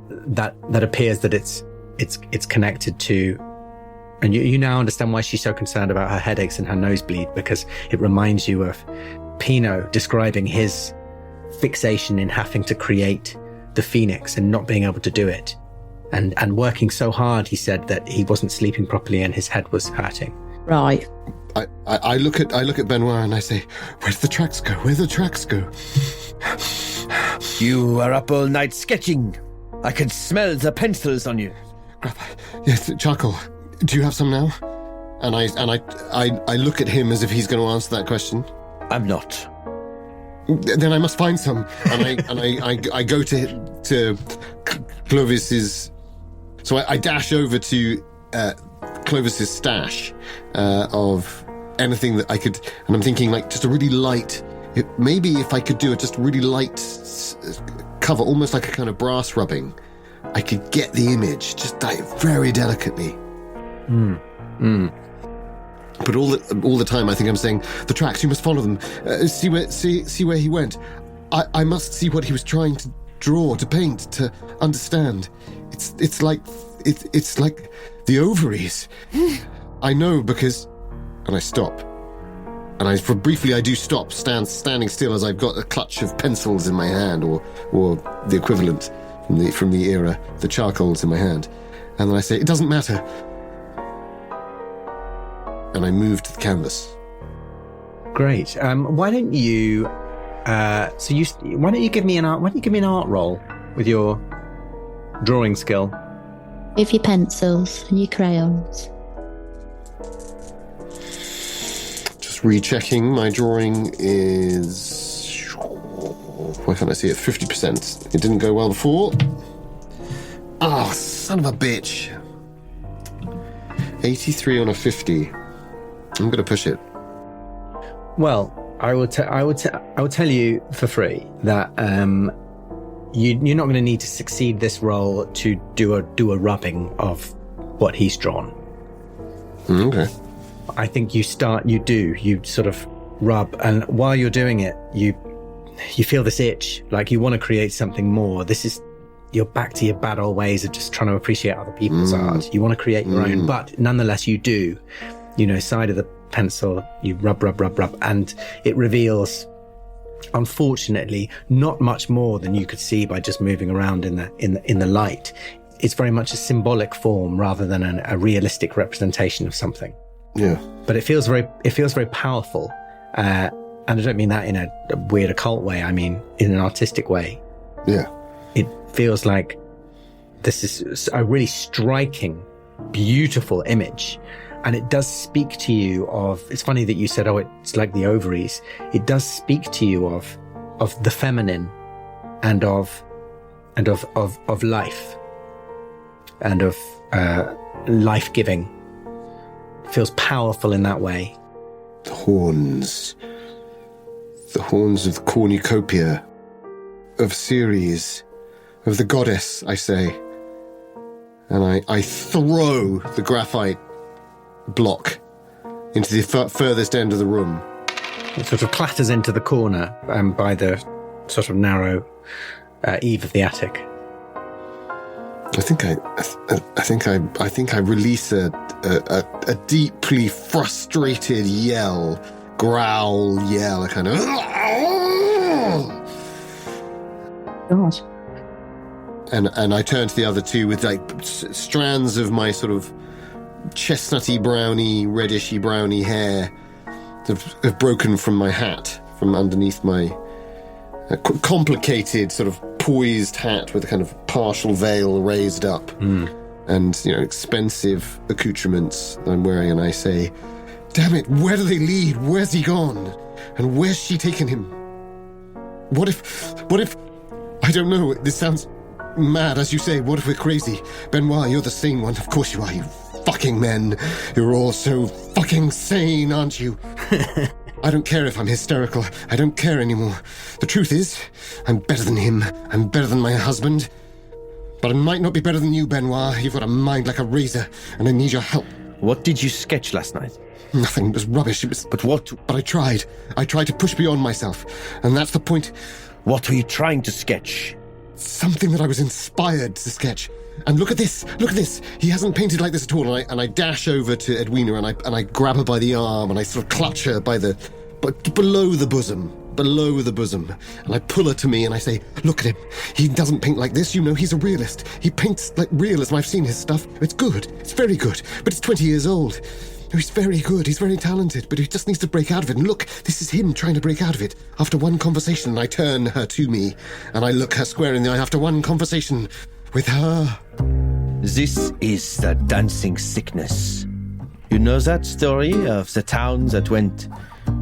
That appears that it's it's connected to, and you now understand why she's so concerned about her headaches and her nosebleed, because it reminds you of Pinot describing his fixation in having to create the Phoenix and not being able to do it, and working so hard. He said that he wasn't sleeping properly and his head was hurting. Right. I look at Benoit and I say, "Where do the tracks go? Where do the tracks go?" You are up all night sketching. I can smell the pencils on you. Graphite. Yes, charcoal. Do you have some now? And I look at him as if he's going to answer that question. I'm not. Then I must find some. And I go to Clovis's. So I dash over to Clovis's stash of anything that I could. And I'm thinking, like, just a really light. Maybe if I could do just a really light cover, almost like a kind of brass rubbing, I could get the image just very delicately. But all the time, I think I'm saying, the tracks, you must follow them. See where he went. I must see what he was trying to draw, to paint, to understand. It's like the ovaries. I know because, and I stop. And briefly I do stop, standing still as I've got a clutch of pencils in my hand, or the equivalent from the era, the charcoals in my hand. And then I say, it doesn't matter. And I move to the canvas. Great. Why don't you give me an art roll with your drawing skill? With your pencils and your crayons. Rechecking, my drawing is... Why can't I see it? 50%. It didn't go well before. Oh, son of a bitch. 83 on a 50. I'm going to push it. Well, I will tell you for free that you're not going to need to succeed this role to do a rubbing of what he's drawn. Okay. I think you sort of rub, and while you're doing it, you feel this itch, like you want to create something more. You're back to your bad old ways of just trying to appreciate other people's art. You want to create your own, but nonetheless you do, side of the pencil, you rub, and it reveals, unfortunately, not much more than you could see by just moving around in the light. It's very much a symbolic form rather than a realistic representation of something. Yeah, but it feels very powerful, and I don't mean that in a weird occult way. I mean in an artistic way. Yeah, it feels like this is a really striking, beautiful image, and it does speak to you of. It's funny that you said, "Oh, it's like the ovaries." It does speak to you of the feminine, and of life, and of life-giving. Feels powerful in that way. The horns of the cornucopia, of Ceres, of the goddess, I say. And I throw the graphite block into the furthest end of the room. It sort of clatters into the corner by the sort of narrow eave of the attic. I think I release a deeply frustrated growl yell, a kind of. God. And I turn to the other two with like strands of my sort of chestnutty browny, reddishy browny hair that have broken from my hat, from underneath my complicated sort of poised hat with a kind of partial veil raised up, and expensive accoutrements that I'm wearing, and I say, "Damn it! Where do they lead? Where's he gone? And where's she taken him? What if? I don't know. This sounds mad, as you say. What if we're crazy? Benoit, you're the sane one. Of course you are. You fucking men. You're all so fucking sane, aren't you?" I don't care if I'm hysterical. I don't care anymore. The truth is, I'm better than him. I'm better than my husband. But I might not be better than you, Benoit. You've got a mind like a razor, and I need your help. What did you sketch last night? Nothing. It was rubbish. But what? But I tried. I tried to push beyond myself. And that's the point. What were you trying to sketch? something that I was inspired to sketch. And look at this. He hasn't painted like this at all. And I dash over to Edwina and I grab her by the arm and I sort of clutch her but below the bosom. And I pull her to me and I say, look at him. He doesn't paint like this. He's a realist. He paints like realism. I've seen his stuff. It's good. It's very good. But it's 20 years old. He's very good. He's very talented. But he just needs to break out of it. And look, this is him trying to break out of it. After one conversation, I turn her to me and I look her square in the eye after one conversation with her. This is the dancing sickness. You know that story of the town that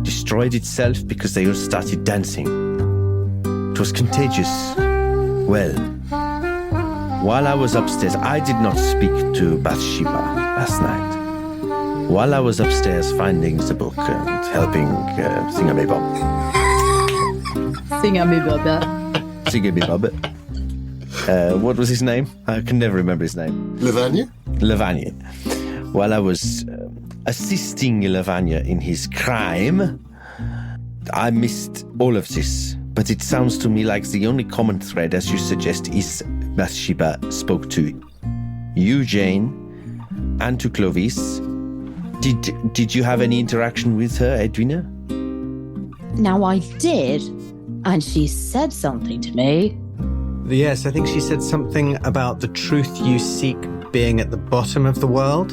destroyed itself because they all started dancing? It was contagious. Well, while I was upstairs, I did not speak to Bathsheba last night. While I was upstairs finding the book and helping Thingamabob. Thingamabob. What was his name? I can never remember his name. Lavagna. While I was assisting Lavagna in his crime, I missed all of this. But it sounds to me like the only common thread, as you suggest, is Bathsheba spoke to you, Jane, and to Clovis. Did you have any interaction with her, Edwina? Now I did, and she said something to me. Yes, I think she said something about the truth you seek being at the bottom of the world.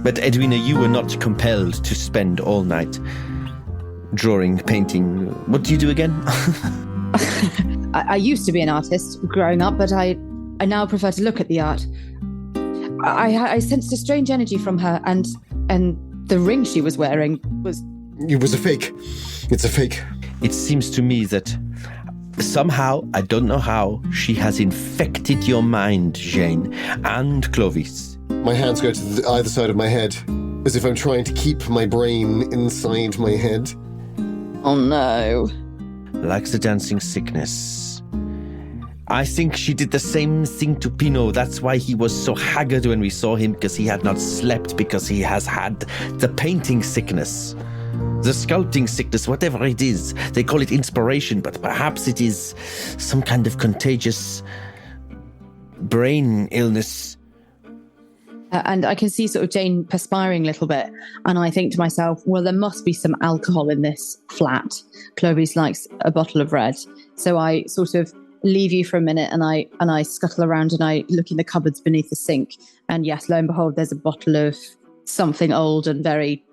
But Edwina, you were not compelled to spend all night drawing, painting. What do you do again? I used to be an artist growing up, but I now prefer to look at the art. I sensed a strange energy from her, and the ring she was wearing was... It was a fake. It's a fake. It seems to me that somehow, I don't know how, she has infected your mind, Jane, and Clovis. My hands go to either side of my head, as if I'm trying to keep my brain inside my head. Oh no. Like the dancing sickness. I think she did the same thing to Pinot. That's why he was so haggard when we saw him, because he had not slept, because he has had the painting sickness. The sculpting sickness, whatever it is. They call it inspiration, but perhaps it is some kind of contagious brain illness. And I can see sort of Jane perspiring a little bit. And I think to myself, well, there must be some alcohol in this flat. Clovis likes a bottle of red. So I sort of leave you for a minute and I scuttle around and I look in the cupboards beneath the sink. And yes, lo and behold, there's a bottle of something old and very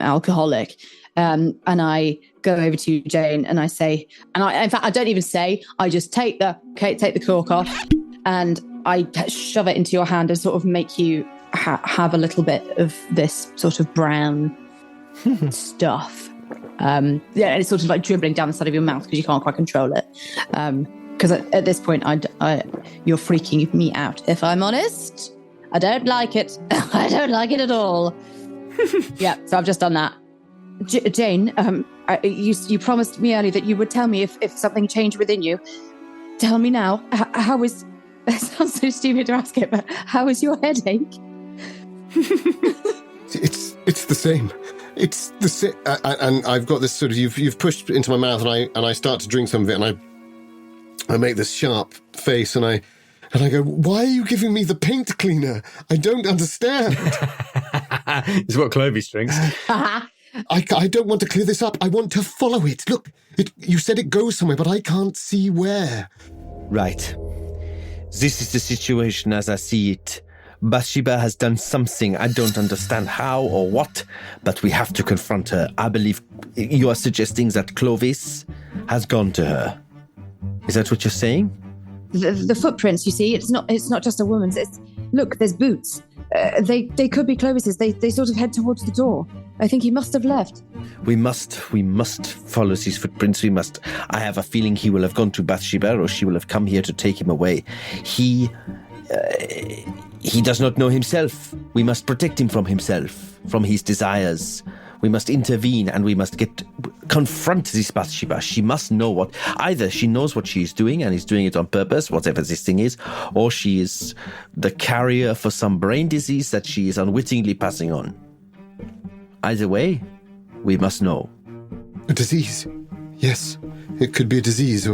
alcoholic. And I go over to you, Jane, and I say, in fact, I don't even say, I just take the cork off and I shove it into your hand and sort of make you have a little bit of this sort of brown stuff. It's sort of like dribbling down the side of your mouth because you can't quite control it. Because at this point, you're freaking me out. If I'm honest, I don't like it. I don't like it at all. Yeah, so I've just done that. Jane, you promised me earlier that you would tell me if something changed within you. Tell me now, how is... It sounds so stupid to ask it, but how is your headache? It's the same. It's the same. And I've got this sort of... You've pushed into my mouth and I start to drink some of it and I make this sharp face and I go, why are you giving me the paint cleaner? I don't understand. It's what Clovis drinks. I don't want to clear this up. I want to follow it. Look, you said it goes somewhere, but I can't see where. Right. This is the situation as I see it. Bathsheba has done something. I don't understand how or what, but we have to confront her. I believe you are suggesting that Clovis has gone to her. Is that what you're saying? The footprints, you see, it's not just a woman's. Look, there's boots. They could be Clovis's. They sort of head towards the door. I think he must have left. We must follow his footprints. I have a feeling he will have gone to Bathsheba or she will have come here to take him away. He does not know himself. We must protect him from himself, from his desires. We must intervene and we must confront this Bathsheba. She must know either she knows what she is doing and is doing it on purpose, whatever this thing is, or she is the carrier for some brain disease that she is unwittingly passing on. Either way, we must know. A disease? Yes, it could be a disease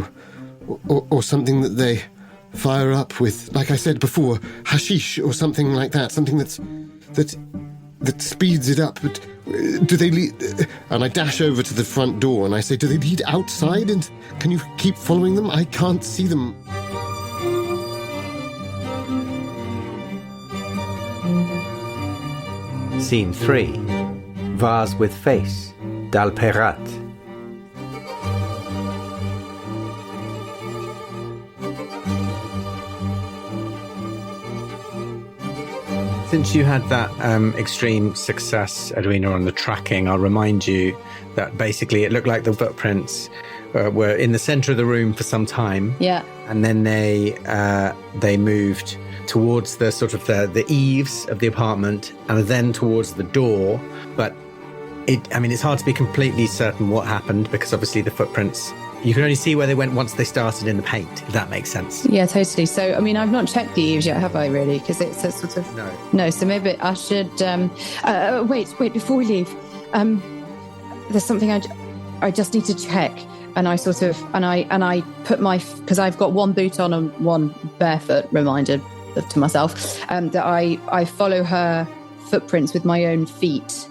or something that fire up with, like I said before, hashish or something like that, something that speeds it up. But do they lead? And I dash over to the front door and I say, do they lead outside? And can you keep following them? I can't see them. Scene 3. Vase with face. Dalpayrat. Since you had that extreme success, Edwina, on the tracking, I'll remind you that basically it looked like the footprints were in the center of the room for some time. Yeah. And then they moved towards the sort of the eaves of the apartment and then towards the door. But it's hard to be completely certain what happened because obviously the footprints, you can only see where they went once they started in the paint, if that makes sense. Yeah, totally. So, I've not checked the eaves yet, have I, really? Because it's a sort of... No, so maybe I should... wait, before we leave, there's something I just need to check. And I sort of... And I put my... Because I've got one boot on and one barefoot, reminder to myself, that I follow her footprints with my own feet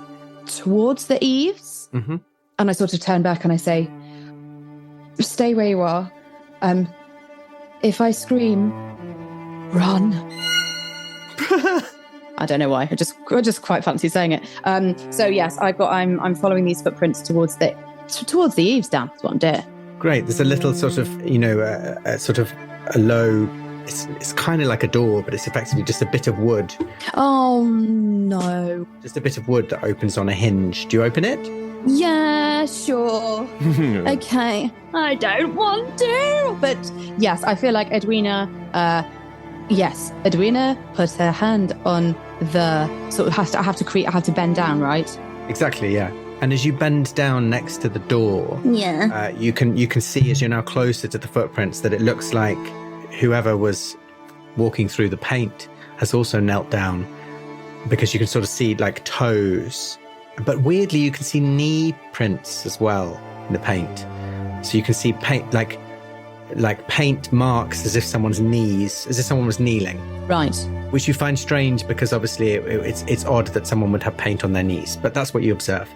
towards the eaves. Mm-hmm. And I sort of turn back and I say... Stay where you are. If I scream, run. I don't know why. I just quite fancy saying it. So yes, I'm following these footprints towards the eaves down. That's what I'm doing. Great. There's a little sort of, a low. It's kind of like a door, but it's effectively just a bit of wood. Oh no! Just a bit of wood that opens on a hinge. Do you open it? Yeah, sure. Okay. I don't want to, but yes, I feel like Edwina. Edwina put her hand on the sort of I have to bend down, right? Exactly. Yeah. And as you bend down next to the door, you can see as you're now closer to the footprints that it looks like whoever was walking through the paint has also knelt down, because you can sort of see like toes. But weirdly, you can see knee prints as well in the paint. So you can see paint, like paint marks as if someone was kneeling. Right. Which you find strange because obviously it's odd that someone would have paint on their knees. But that's what you observe.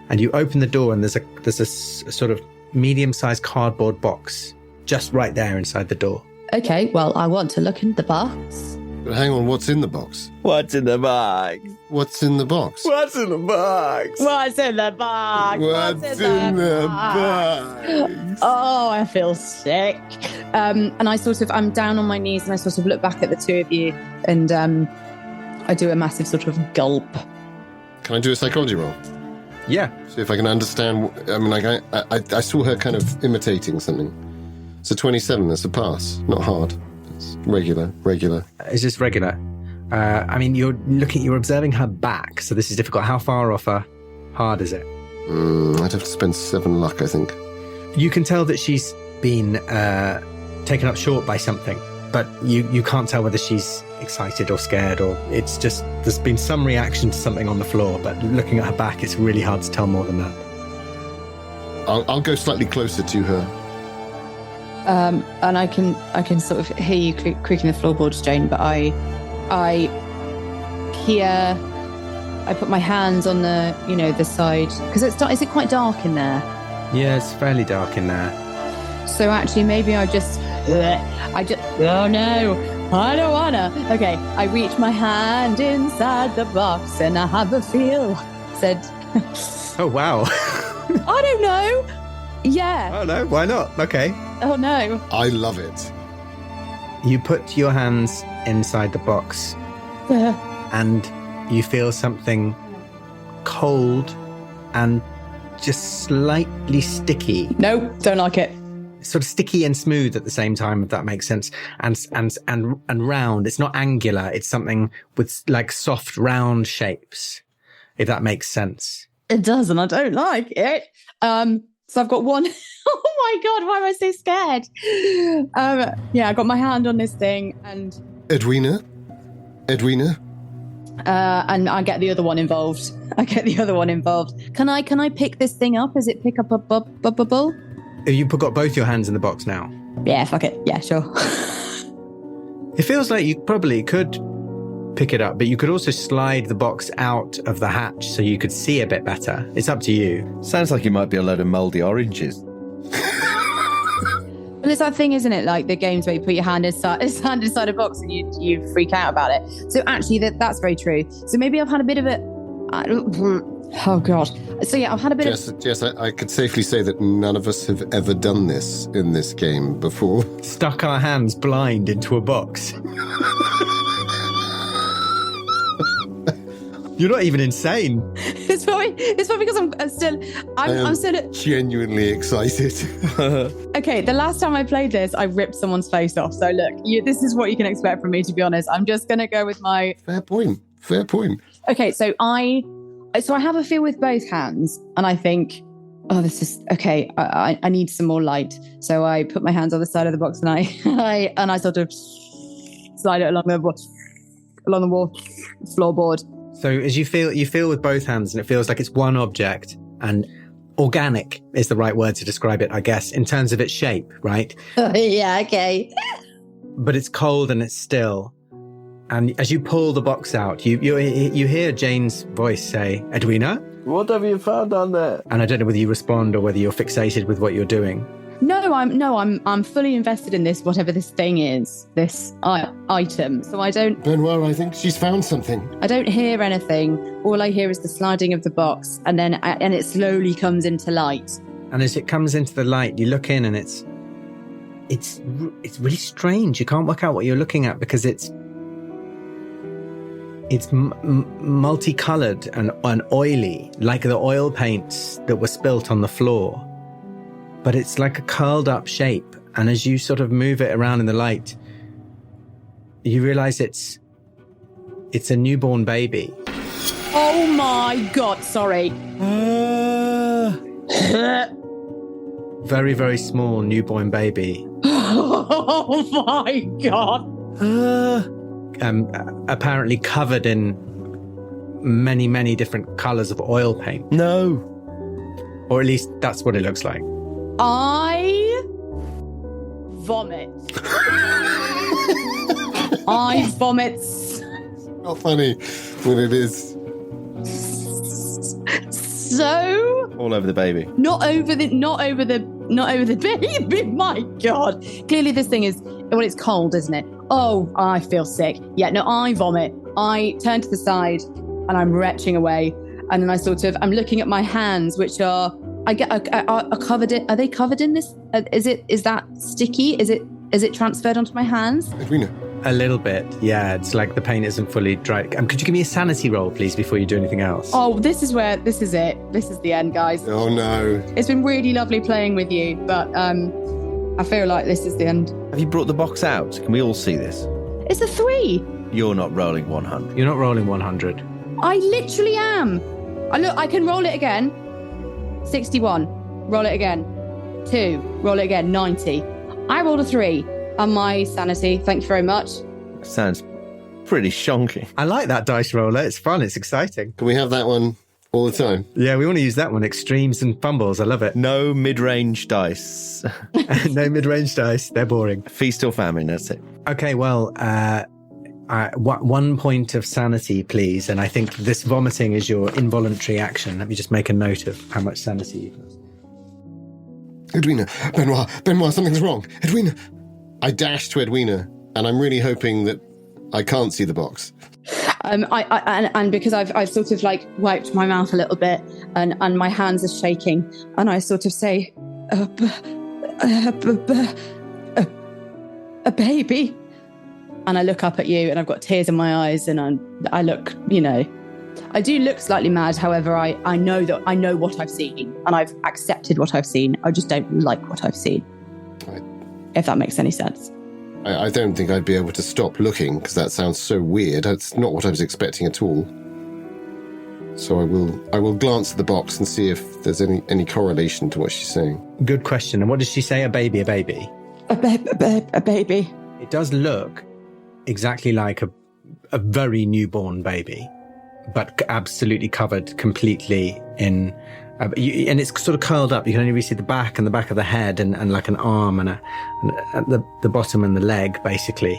And you open the door and there's a sort of medium-sized cardboard box just right there inside the door. Okay, well, I want to look in the box. But hang on, what's in the box? What's in the box? What's in the box? What's in the box? What's in the box? What's in the box? Oh, I feel sick. And I'm down on my knees and I sort of look back at the two of you and I do a massive sort of gulp. Can I do a psychology roll? Yeah. See if I can understand. I saw her kind of imitating something. So 27, that's a pass. Not hard. It's regular. It's just regular. You're observing her back, so this is difficult. How far off her hard is it? I'd have to spend 7 luck, I think. You can tell that she's been taken up short by something, but you can't tell whether she's excited or scared, or it's just there's been some reaction to something on the floor, but looking at her back, it's really hard to tell more than that. I'll go slightly closer to her. And I can sort of hear you creaking the floorboards, Jane, but I put my hands on the side, because is it quite dark in there? Yeah, it's fairly dark in there. So actually maybe oh no, I don't wanna. Okay, I reach my hand inside the box and I have a feel. Said, oh wow. I don't know. Yeah. Oh no, why not? Okay. Oh no. I love it. You put your hands inside the box and you feel something cold and just slightly sticky. Nope, don't like it. Sort of sticky and smooth at the same time, if that makes sense. And round. It's not angular. It's something with like soft round shapes, if that makes sense. It does, and I don't like it. So I've got one. Oh my God, why am I so scared? I got my hand on this thing and... Edwina? And I get the other one involved. Can I pick this thing up? Is it pick up a bubble? You've got both your hands in the box now. Yeah, fuck it. Yeah, sure. It feels like you probably could pick it up, but you could also slide the box out of the hatch so you could see a bit better. It's up to you. Sounds like it might be a load of mouldy oranges. Well, it's that thing, isn't it? Like the games where you put your hand inside a box and you freak out about it. So actually, that's very true. So maybe I've had a bit of a... oh, God. So yeah, I've had a bit of... Jess, I could safely say that none of us have ever done this in this game before. Stuck our hands blind into a box. You're not even insane. It's probably because I'm still genuinely excited. Okay, the last time I played this, I ripped someone's face off. So look, this is what you can expect from me, to be honest. I'm just going to go with my... Fair point. Okay, so I have a feel with both hands, and I think, oh, this is... Okay, I need some more light. So I put my hands on the side of the box, and I sort of slide it along the wall, floorboard. So as you feel with both hands, and it feels like it's one object, and organic is the right word to describe it, I guess, in terms of its shape, right? Yeah, okay. But it's cold and it's still. And as you pull the box out, you hear Jane's voice say, "Edwina? What have you found on there?" And I don't know whether you respond or whether you're fixated with what you're doing. I'm fully invested in this, whatever this thing is, this item. So I don't... Benoit, I think she's found something. I don't hear anything. All I hear is the sliding of the box, and it slowly comes into light. And as it comes into the light, you look in, and it's really strange. You can't work out what you're looking at because it's multicolored and oily, like the oil paints that were spilt on the floor. But it's like a curled up shape. And as you sort of move it around in the light, you realize it's a newborn baby. Oh my God, sorry. Very, very small newborn baby. Oh my God. Apparently covered in many, many different colors of oil paint. No. Or at least that's what it looks like. I vomit. I vomit. Not funny when it is. So all over the baby. Not over the baby. My God. Clearly this thing is, well, it's cold, isn't it? Oh, I feel sick. Yeah, no, I vomit. I turn to the side and I'm retching away. And then I'm looking at my hands, which are covered in. Are they covered in this? Is that sticky? Is it transferred onto my hands? Edwina. A little bit, yeah. It's like the paint isn't fully dry. Could you give me a sanity roll, please, before you do anything else? Oh, this is it. This is the end, guys. Oh no. It's been really lovely playing with you, but I feel like this is the end. Have you brought the box out? Can we all see this? It's a 3. You're not rolling 100. You're not rolling 100. I literally am. I can roll it again. 61. Roll it again. 2. Roll it again. 90. I rolled a 3. And my sanity, thank you very much. Sounds pretty shonky. I like that dice roller. It's fun. It's exciting. Can we have that one all the time? Yeah, we want to use that one. Extremes and fumbles. I love it. No mid-range dice. No mid-range dice. They're boring. Feast or famine, that's it. Okay, well, 1 point of sanity, please. And I think this vomiting is your involuntary action. Let me just make a note of how much sanity you've lost. Edwina, Benoit, something's wrong. Edwina. I dash to Edwina, and I'm really hoping that I can't see the box. And because I've sort of like wiped my mouth a little bit, and my hands are shaking, and I sort of say, a baby. And I look up at you, and I've got tears in my eyes, and I look, I do look slightly mad. However, I know what I've seen, and I've accepted what I've seen. I just don't like what I've seen. If that makes any sense. I don't think I'd be able to stop looking, because that sounds so weird. That's not what I was expecting at all. So I will glance at the box and see if there's any correlation to what she's saying. Good question. And what does she say? A baby? A baby. It does look exactly like a very newborn baby, but absolutely covered completely in... and it's sort of curled up. You can only really see the back and the back of the head and like an arm and the bottom and the leg, basically.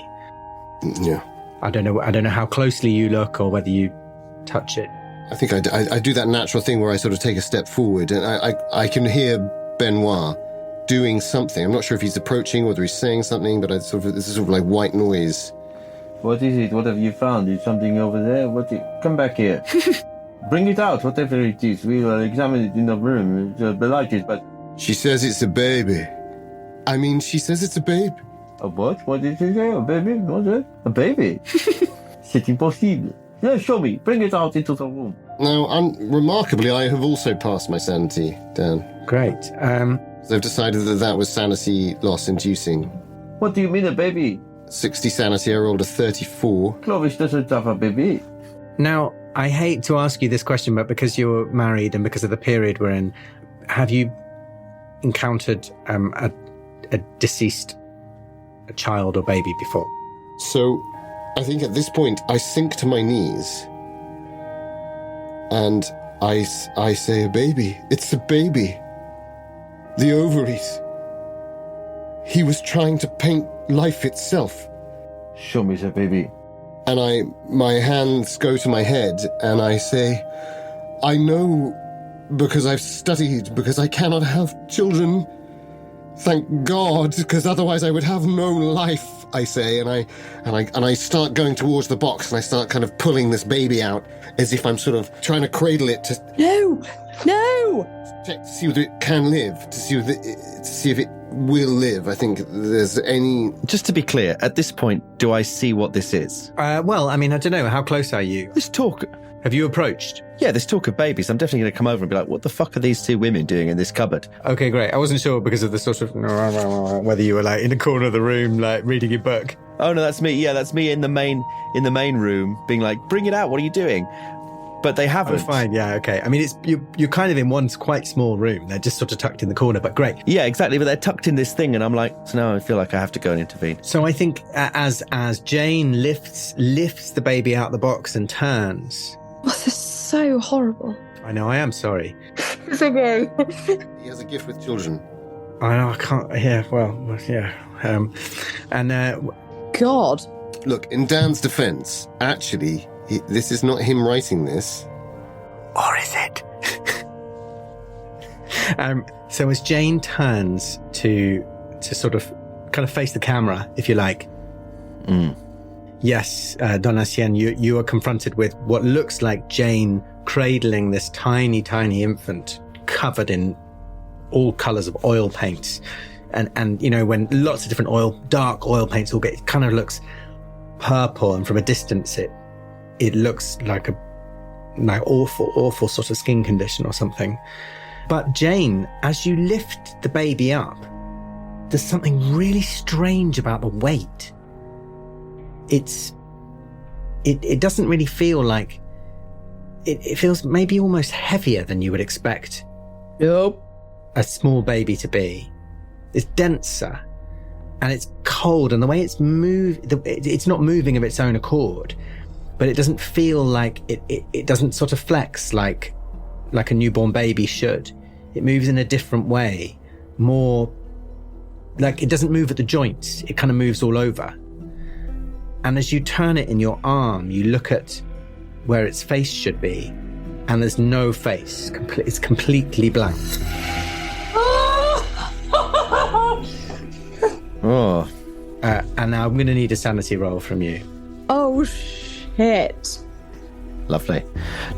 Yeah. I don't know how closely you look or whether you touch it. I think I do that natural thing where I sort of take a step forward, and I can hear Benoit doing something. I'm not sure if he's approaching or whether he's saying something, but this is sort of like white noise. What is it? What have you found? Is something over there? Come back here. Bring it out, whatever it is. We will examine it in the room. The light is, but... She says it's a baby. I mean, she says it's a baby. A what? What did she say? A baby? What's it? A baby? C'est impossible. Yeah, show me. Bring it out into the room. Now, remarkably, I have also passed my sanity, Dan. Great. So I've decided that was sanity loss inducing. What do you mean a baby? 60 sanity, I rolled a 34. Clovis doesn't have a baby. Now, I hate to ask you this question, but because you're married and because of the period we're in, have you encountered a deceased child or baby before? So, I think at this point, I sink to my knees. And I say, a baby. It's a baby. The ovaries. He was trying to paint life itself. Show me the baby. And my hands go to my head and I say, I know because I've studied, because I cannot have children. Thank God, because otherwise I would have no life, I say, and I start going towards the box and I start kind of pulling this baby out as if I'm sort of trying to cradle it to No! check to see whether it can live, to see if it will live. I think there's any... Just to be clear, at this point, do I see what this is? Well, I mean, I don't know. How close are you? This talk... Have you approached? Yeah, this talk of babies. I'm definitely going to come over and be like, what the fuck are these two women doing in this cupboard? Okay, great. I wasn't sure because of the sort of... whether you were like in a corner of the room, like reading your book. Oh, no, that's me. Yeah, that's me in the main room being like, bring it out. What are you doing? But they haven't. Oh, fine. Yeah, okay. I mean, you're kind of in one quite small room. They're just sort of tucked in the corner, but great. Yeah, exactly. But they're tucked in this thing, and I'm like, so now I feel like I have to go and intervene. So I think as Jane lifts the baby out the box and turns... Oh, this is so horrible. I know, I am sorry. It's okay. He has a gift with children. I know, I can't... Yeah, well, yeah. God. Look, in Dan's defense, actually... this is not him writing this. Or is it? So as Jane turns to sort of kind of face the camera, if you like. Yes, Donatien, you are confronted with what looks like Jane cradling this tiny, tiny infant covered in all colours of oil paints. And you know, when lots of different dark oil paints all get, it kind of looks purple, and from a distance it looks like awful sort of skin condition or something. But Jane, as you lift the baby up, there's something really strange about the weight. It doesn't really feel like... It feels maybe almost heavier than you would expect a small baby to be. It's denser, and it's cold, and the way it's not moving of its own accord. But it doesn't feel like it doesn't sort of flex like a newborn baby should. It moves in a different way, more like it doesn't move at the joints. It kind of moves all over. And as you turn it in your arm, you look at where its face should be, and there's no face. It's completely blank. Oh. And now I'm going to need a sanity roll from you. Oh, shit. Lovely.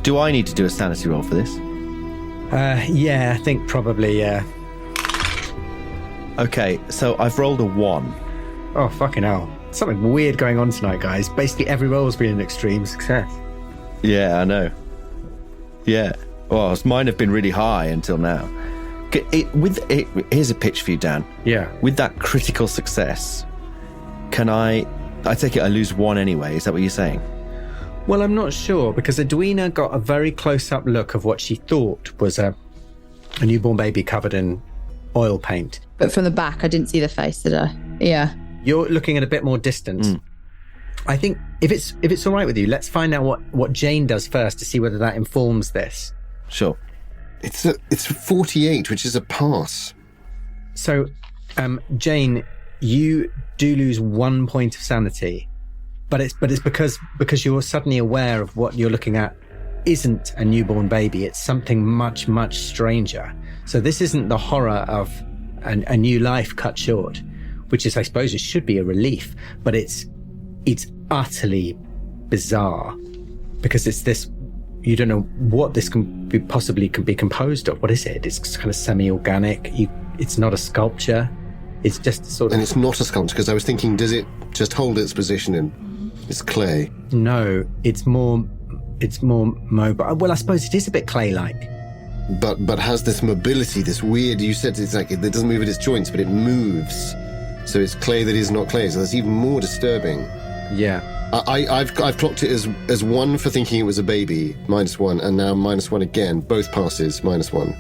Do I need to do a sanity roll for this? Yeah, I think probably, yeah. Okay, so I've rolled a 1. Oh, fucking hell. Something weird going on tonight, guys. Basically, every roll's been an extreme success. Yeah, I know. Yeah. Well, mine have been really high until now. Here's a pitch for you, Dan. Yeah. With that critical success, can I take it I lose 1 anyway? Is that what you're saying? Well, I'm not sure, because Edwina got a very close-up look of what she thought was a newborn baby covered in oil paint. But from the back, I didn't see the face, did I? Yeah. You're looking at a bit more distance. I think if it's all right with you, let's find out what Jane does first to see whether that informs this. Sure. It's 48, which is a pass. So, Jane, you do lose 1 point of sanity but it's because you're suddenly aware of what you're looking at isn't a newborn baby. It's something much, much stranger. So this isn't the horror of a new life cut short, which is, I suppose, it should be a relief, but it's utterly bizarre because it's this. You don't know what this can be composed of. What is it? It's kind of semi-organic. It's not a sculpture. It's just sort of. And it's not a sculpture because I was thinking, does it just hold its position in? It's clay. No, it's more mobile. Well, I suppose it is a bit clay-like. But has this mobility, this weird. You said it's like it doesn't move at its joints, but it moves. So it's clay that is not clay. So that's even more disturbing. Yeah. I've clocked it as 1 for thinking it was a baby, -1, and now -1 again. Both passes, -1.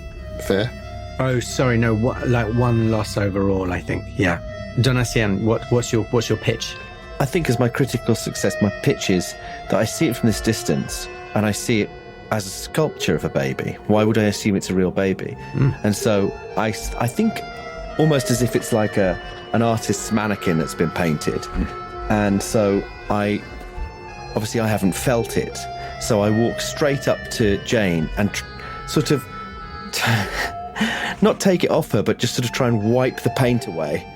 Fair? Oh, sorry, no, like 1 loss overall, I think. Yeah. Donatien, what's your pitch? I think as my critical success, my pitch is that I see it from this distance and I see it as a sculpture of a baby. Why would I assume it's a real baby? And so I think almost as if it's like an artist's mannequin that's been painted. And so I haven't felt it. So I walk straight up to Jane and sort of not take it off her, but just sort of try and wipe the paint away.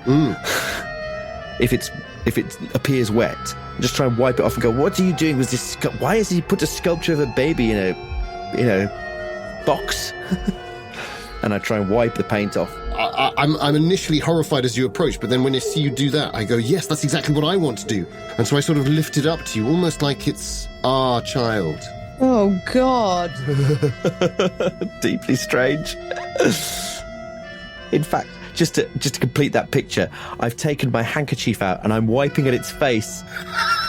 If it appears wet, just try and wipe it off and go, what are you doing with this? Why has he put a sculpture of a baby in a box? And I try and wipe the paint off. I'm initially horrified as you approach, but then when I see you do that, I go, yes, that's exactly what I want to do. And so I sort of lift it up to you, almost like it's our child. Oh, God. Deeply strange. In fact, just to complete that picture, I've taken my handkerchief out and I'm wiping at its face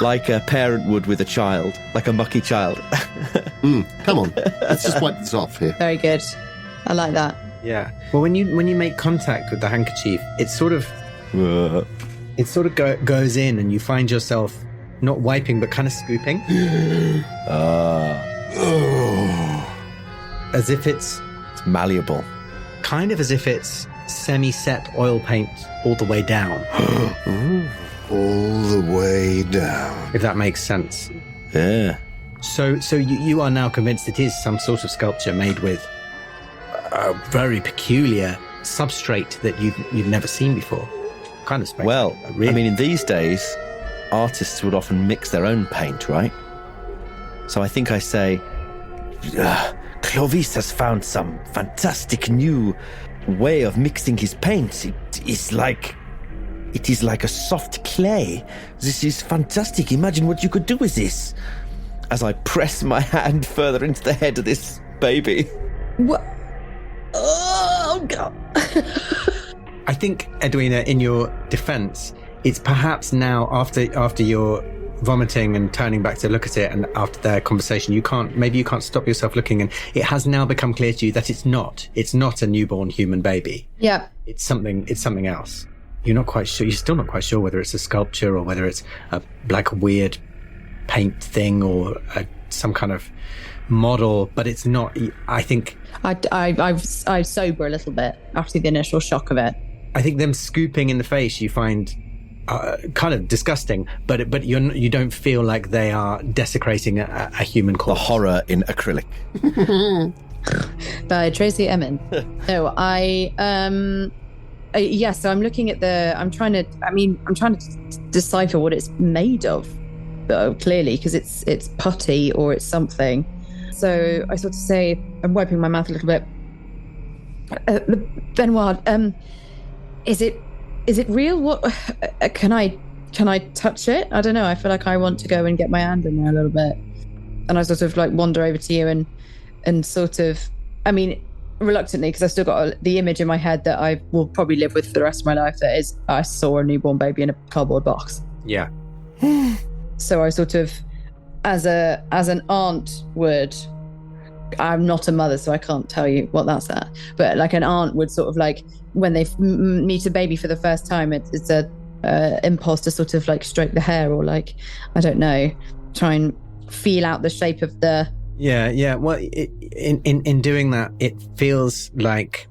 like a parent would with a child, like a mucky child. Come on, let's just wipe this off here. Very good. I like that. Yeah. Well, when you make contact with the handkerchief, it sort of goes in, and you find yourself not wiping but kind of scooping. As if it's malleable. Kind of as if it's semi-set oil paint all the way down. All the way down. If that makes sense. Yeah. So you are now convinced it is some sort of sculpture made with a very peculiar substrate that you've never seen before. Kind of spectacular. Well, really. I mean, in these days, artists would often mix their own paint, right? So I think I say, Clovis has found some fantastic new way of mixing his paints. It is like a soft clay. This is fantastic. Imagine what you could do with this. As I press my hand further into the head of this baby. What? Oh, God. I think, Edwina, in your defense, it's perhaps now after your vomiting and turning back to look at it, and after their conversation, you can't stop yourself looking, and it has now become clear to you that it's not a newborn human baby. Yeah. It's something else. You're still not quite sure whether it's a sculpture or whether it's a weird paint thing or some kind of model, but it's not. I think I sober a little bit after the initial shock of it. I think them scooping in the face you find kind of disgusting, but you don't feel like they are desecrating a human corpse. The horror in acrylic. By Tracy Emin. No, so I'm looking at I'm trying to decipher what it's made of, clearly, because it's putty or it's something. So I sort of say, I'm wiping my mouth a little bit. Benoit, is it real? What can I touch it? I don't know. I feel like I want to go and get my hand in there a little bit. And I sort of like wander over to you and sort of, I mean, reluctantly, because I've still got the image in my head that I will probably live with for the rest of my life. That is, I saw a newborn baby in a cardboard box. Yeah. So I sort of, as an aunt would, I'm not a mother, so I can't tell you what that's at. But like an aunt would sort of like, when they meet a baby for the first time, it's a impulse to sort of like stroke the hair or like, I don't know, try and feel out the shape of the... Yeah. Well, in doing that, it feels like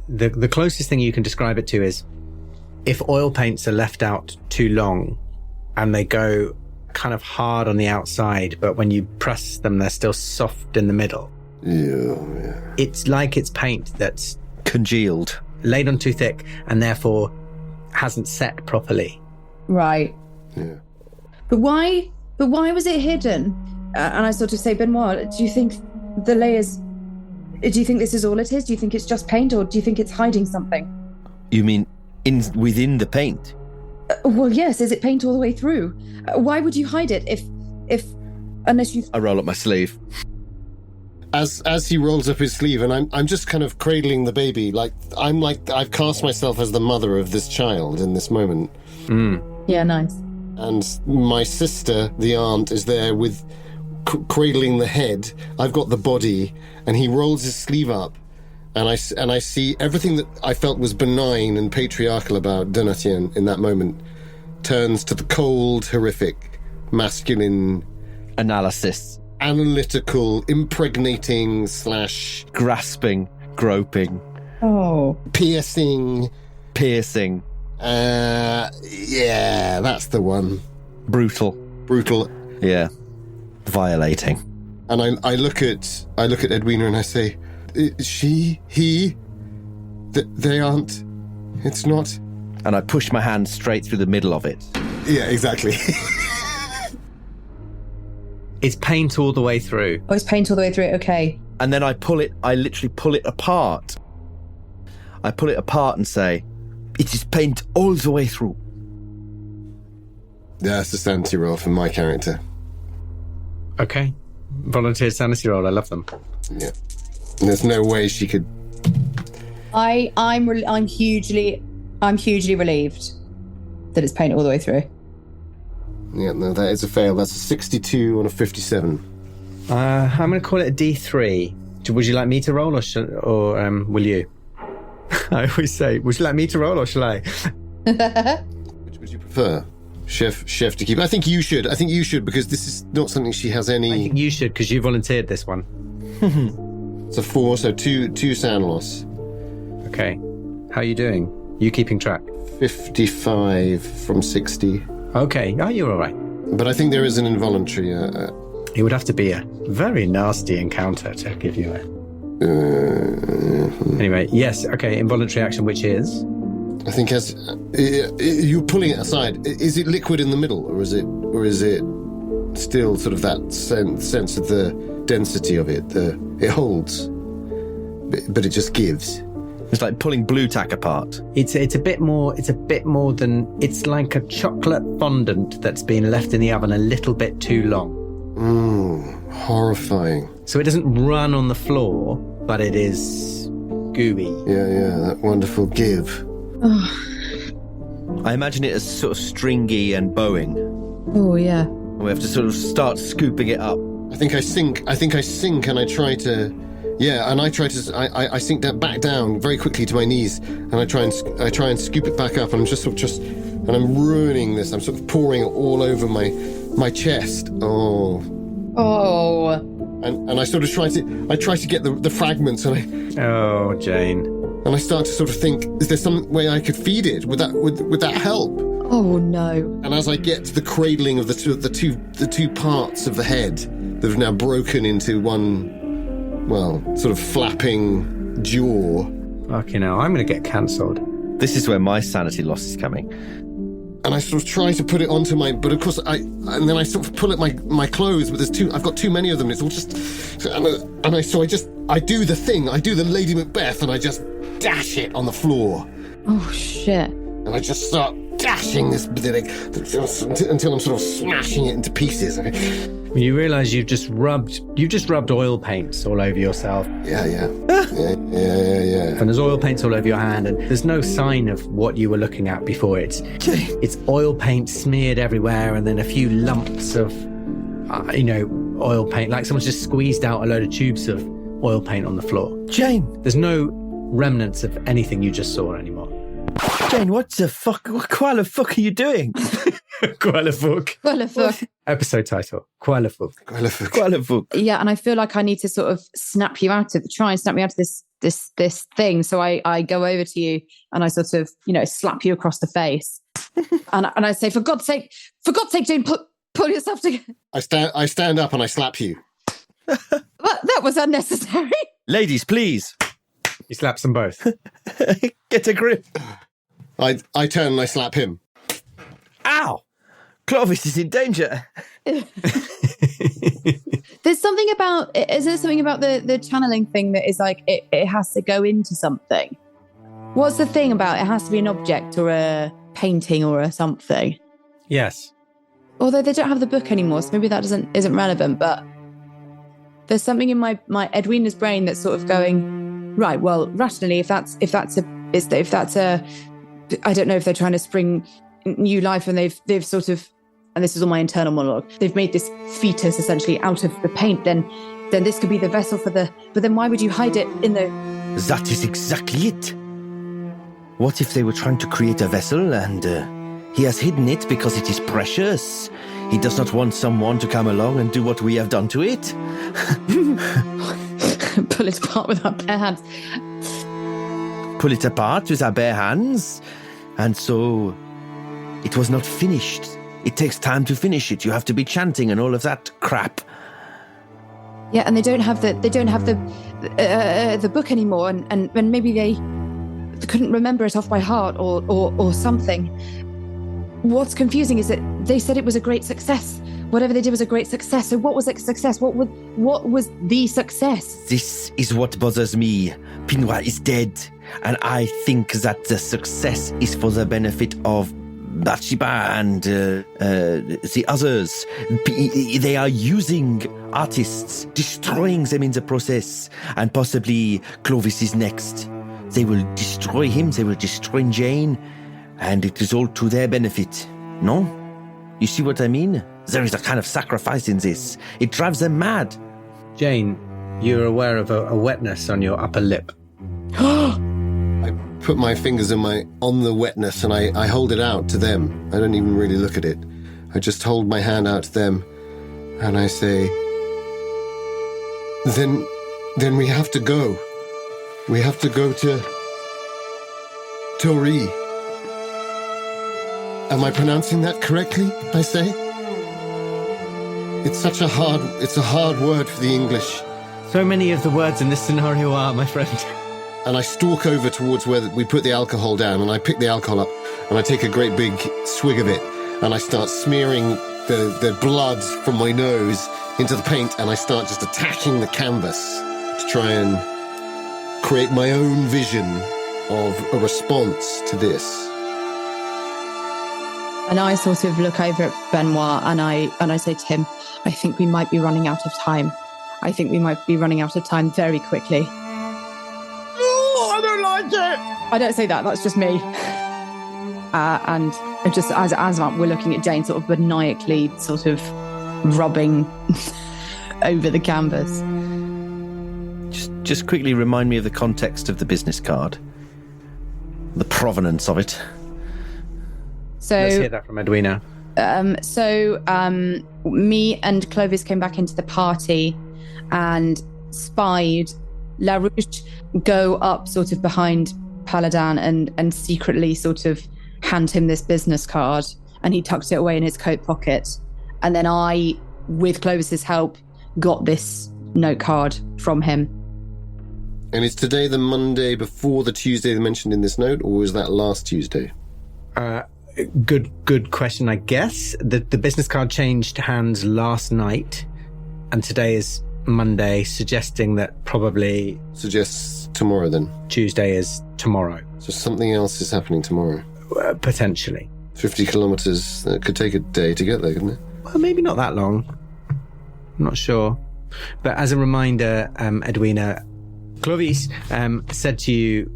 the closest thing you can describe it to is if oil paints are left out too long and they go kind of hard on the outside, but when you press them, they're still soft in the middle. Yeah. It's like it's paint that's Congealed. laid on too thick and therefore hasn't set properly. Right. Yeah. But why was it hidden? And I sort of say, Benoit, do you think the layers... Do you think this is all it is? Do you think it's just paint, or do you think it's hiding something? You mean within the paint? Well, yes. Is it paint all the way through? Why would you hide it unless you... I roll up my sleeve. As he rolls up his sleeve, and I'm just kind of cradling the baby, like I've cast myself as the mother of this child in this moment. Yeah, nice. And my sister, the aunt, is there with cradling the head. I've got the body, and he rolls his sleeve up, and I see everything that I felt was benign and patriarchal about Danann in that moment turns to the cold, horrific, masculine, Analysis. analytical, impregnating / Grasping. Groping. Oh. piercing. Yeah, that's the one. Brutal. Yeah. Violating. And I look at Edwina and I say, they aren't. It's not. And I push my hand straight through the middle of it. Yeah, exactly. It's paint all the way through. Oh, it's paint all the way through it. Okay. And then I literally pull it apart. I pull it apart and say, it is paint all the way through. Yeah, it's a sanity roll for my character. Okay. Volunteer sanity roll. I love them. Yeah. And there's no way she could. I'm hugely relieved that it's paint all the way through. Yeah, no, that is a fail. That's a 62 on a 57. I'm going to call it a D3. Would you like me to roll, or will you? I always say, would you like me to roll, or shall I? Which would you prefer? Chef to keep? I think you should because this is not something she has any. I think you should, because you volunteered this one. It's a 4, so two sound loss. Okay. How are you doing? You keeping track? 55 from 60. Okay. Oh, you're all right. But I think there is an involuntary. It would have to be a very nasty encounter to give you a... Anyway, yes, okay, involuntary action, which is... I think as you're pulling it aside, is it liquid in the middle, or is it still sort of that sense of the density of it? It holds, but it just gives. It's like pulling blue tack apart. It's a bit more than... It's like a chocolate fondant that's been left in the oven a little bit too long. Horrifying. So it doesn't run on the floor, but it is gooey. Yeah, that wonderful give. I imagine it as sort of stringy and bowing. Oh, yeah. We have to sort of start scooping it up. I think I sink and I try to... Yeah, and I sink back down very quickly to my knees, and I try and scoop it back up, and I'm and I'm ruining this. I'm sort of pouring it all over my chest. Oh. And I sort of try to get the fragments, and Oh, Jane. And I start to sort of think, is there some way I could feed it? Would that help? Oh no. And as I get to the cradling of the two parts of the head that have now broken into one, well, sort of flapping jaw. Fucking hell, I'm going to get cancelled. This is where my sanity loss is coming. And I sort of try to put it onto but of course and then I sort of pull at my clothes, but I've got too many of them. It's all just, I do the thing, I do the Lady Macbeth, and I just dash it on the floor. Oh shit. And I just start dashing this thing until I'm sort of smashing it into pieces. You realise you've just rubbed oil paints all over yourself. Yeah. And there's oil paints all over your hand, and there's no sign of what you were looking at before. It's oil paint smeared everywhere, and then a few lumps of, oil paint, like someone's just squeezed out a load of tubes of oil paint on the floor. Jane! There's no remnants of anything you just saw anymore. Jane, what the fuck are you doing? Quoi Le F. Quoi Le F. Episode title, Quoi Le F. Quoi Le F. Yeah, and I feel like I need to sort of try and snap you out of this thing. So I go over to you and I sort of, slap you across the face. and I say, for God's sake, Jane, pull yourself together. I stand up and I slap you. That was unnecessary. Ladies, please. He slaps them both. Get a grip. I turn and I slap him. Ow! Clovis is in danger. There's something about, is there something about the channeling thing that is like, it has to go into something? What's the thing about it has to be an object or a painting or a something? Yes. Although they don't have the book anymore, so maybe that isn't relevant, but there's something in my Edwina's brain that's sort of going, right, well, rationally, if that's a, I don't know if they're trying to spring new life and they've sort of, and this is all my internal monologue, they've made this fetus essentially out of the paint, then this could be the vessel for the, but then why would you hide it in the... That is exactly it. What if they were trying to create a vessel and he has hidden it because it is precious? He does not want someone to come along and do what we have done to it. Pull it apart with our bare hands. Pull it apart with our bare hands. And so it was not finished. It takes time to finish it. You have to be chanting and all of that crap. Yeah, and they don't have the book anymore, and maybe they couldn't remember it off by heart or something. What's confusing is that they said it was a great success. Whatever they did was a great success. So what was a success? What was the success? This is what bothers me. Pinois is dead, and I think that the success is for the benefit of Bathsheba and the others. They are using artists, destroying them in the process, and possibly Clovis is next. They will destroy him, they will destroy Jane, and it is all to their benefit. No? You see what I mean? There is a kind of sacrifice in this. It drives them mad. Jane, you're aware of a wetness on your upper lip. I put my fingers on the wetness and I hold it out to them. I don't even really look at it. I just hold my hand out to them and I say, then we have to go. We have to go to Tori. Am I pronouncing that correctly, I say? It's a hard word for the English. So many of the words in this scenario are, my friend. And I stalk over towards where we put the alcohol down, and I pick the alcohol up, and I take a great big swig of it, and I start smearing the blood from my nose into the paint, and I start just attacking the canvas to try and create my own vision of a response to this. And I sort of look over at Benoit and I say to him, I think we might be running out of time. I think we might be running out of time very quickly. Oh, I don't like it. I don't say that. That's just me. And just as we're looking at Jane sort of maniacally sort of rubbing over the canvas. Just quickly remind me of the context of the business card. The provenance of it. So let's hear that from Edwina. Me and Clovis came back into the party and spied LaRouche go up sort of behind Paladin and secretly sort of hand him this business card, and he tucked it away in his coat pocket. And then I, with Clovis's help, got this note card from him. And is today the Monday before the Tuesday mentioned in this note, or was that last Tuesday? Good question, I guess. The business card changed hands last night, and today is Monday, suggesting that probably... Suggests tomorrow, then. Tuesday is tomorrow. So something else is happening tomorrow? Potentially. 50 kilometres, that could take a day to get there, couldn't it? Well, maybe not that long. I'm not sure. But as a reminder, Edwina, Clovis said to you,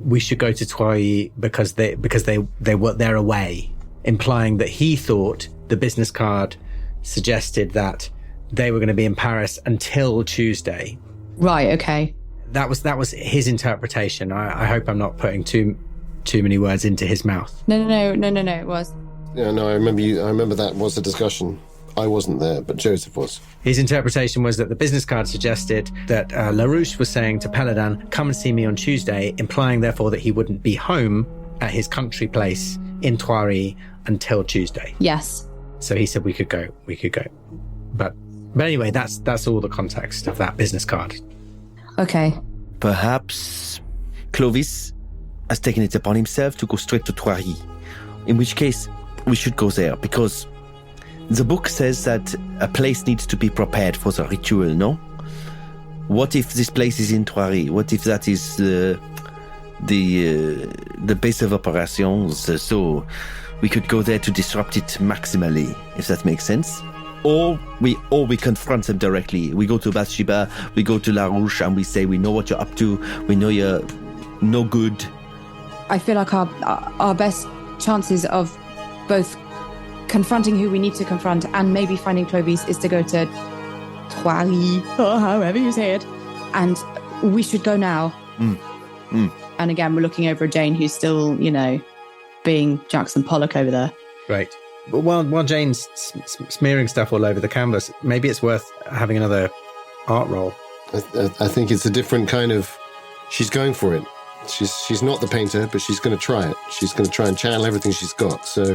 we should go to Troyes because they're away, implying that he thought the business card suggested that they were going to be in Paris until Tuesday. Right. Okay. That was his interpretation. I hope I'm not putting too many words into his mouth. No. It was. Yeah, no. I remember that was a discussion. I wasn't there, but Joseph was. His interpretation was that the business card suggested that LaRouche was saying to Paladin, come and see me on Tuesday, implying therefore that he wouldn't be home at his country place in Thoiry until Tuesday. Yes. So he said we could go. But anyway, that's all the context of that business card. Okay. Perhaps Clovis has taken it upon himself to go straight to Thoiry, in which case we should go there, because the book says that a place needs to be prepared for the ritual, no? What if this place is in Thoiry? What if that is the base of operations? So we could go there to disrupt it maximally, if that makes sense. Or we confront them directly. We go to Bathsheba, we go to La Rouche, and we say, we know what you're up to, we know you're no good. I feel like our best chances of both confronting who we need to confront and maybe finding Clovis is to go to Thoiry, or however you say it. And we should go now. And again, we're looking over at Jane, who's still, being Jackson Pollock over there. Right. But while Jane's smearing stuff all over the canvas, maybe it's worth having another art roll. I think it's a different kind of... She's going for it. She's not the painter, but she's going to try it. She's going to try and channel everything she's got. So,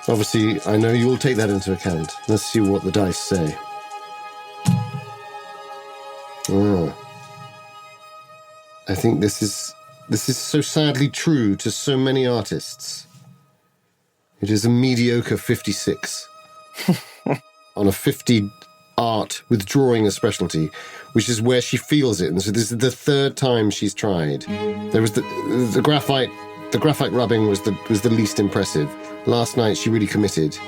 obviously, I know you'll take that into account. Let's see what the dice say. Oh. I think this is so sadly true to so many artists. It is a mediocre 56 on a 50 art with drawing a specialty, which is where she feels it. And so this is the third time she's tried. There was the graphite rubbing was the least impressive. Last night she really committed.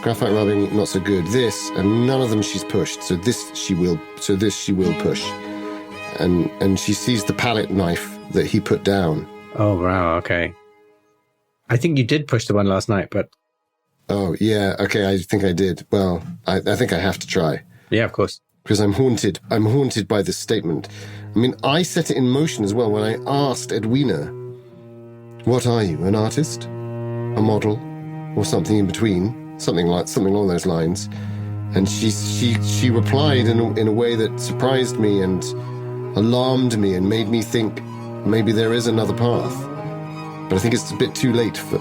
Graphite rubbing not so good. This and none of them she's pushed. So this she will push. And she sees the palette knife that he put down. Oh wow, okay. I think you did push the one last night, but... Oh, yeah, okay, I think I did. Well, I think I have to try. Yeah, of course. Because I'm haunted by this statement. I mean, I set it in motion as well when I asked Edwina, what are you, an artist? A model? Or something in between? Something along those lines. And she replied in a way that surprised me and alarmed me and made me think maybe there is another path. But I think it's a bit too late for...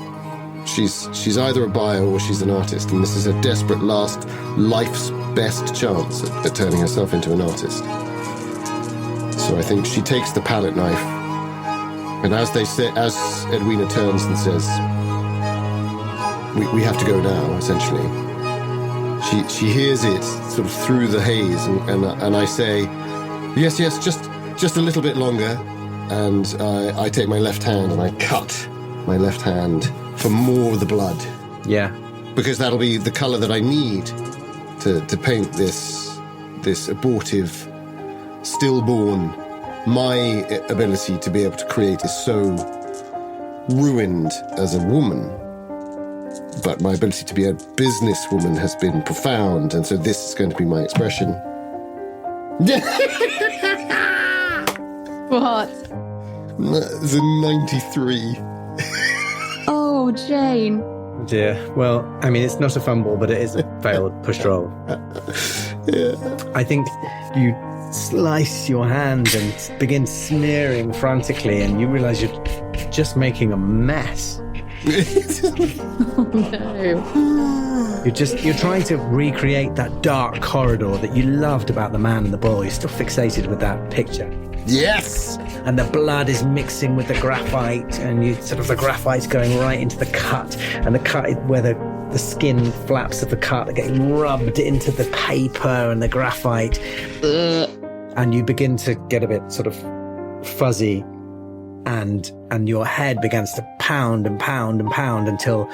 She's either a buyer or she's an artist, and this is a desperate last life's best chance at turning herself into an artist. So I think she takes the palette knife, and as Edwina turns and says, we have to go now, essentially. She hears it sort of through the haze, and I say, yes, just a little bit longer. And I take my left hand and I cut my left hand for more of the blood. Yeah. Because that'll be the colour that I need to paint this abortive, stillborn. My ability to be able to create is so ruined as a woman. But my ability to be a businesswoman has been profound. And so this is going to be my expression. What? The 93. Oh, Jane. Dear. Well, I mean, it's not a fumble, but it is a failed push roll. Yeah. I think you slice your hand and begin smearing frantically, and you realize you're just making a mess. Oh, no. You're trying to recreate that dark corridor that you loved about the man and the boy. You're still fixated with that picture. Yes! And the blood is mixing with the graphite, and the graphite's going right into the cut, and the cut where the skin flaps of the cut are getting rubbed into the paper and the graphite. And you begin to get a bit sort of fuzzy, and your head begins to pound and pound and pound until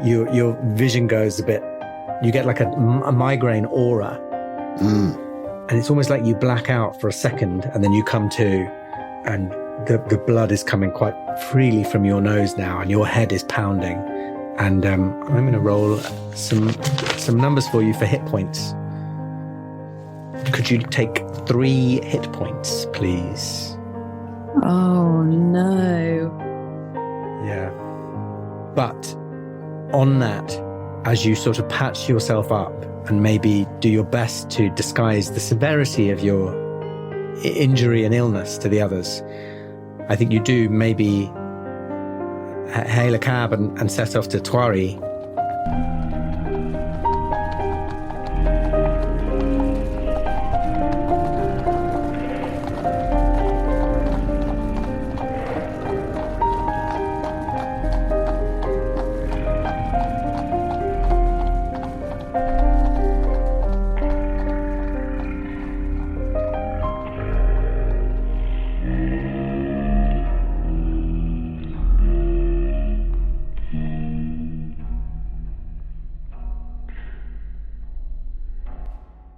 your vision goes a bit, you get like a migraine aura. And it's almost like you black out for a second and then you come to, and the blood is coming quite freely from your nose now, and your head is pounding. And I'm going to roll some numbers for you for hit points. Could you take 3 hit points, please? Oh, no. Yeah. But on that, as you sort of patch yourself up and maybe do your best to disguise the severity of your injury and illness to the others, I think you do maybe hail a cab and set off to Thoiry.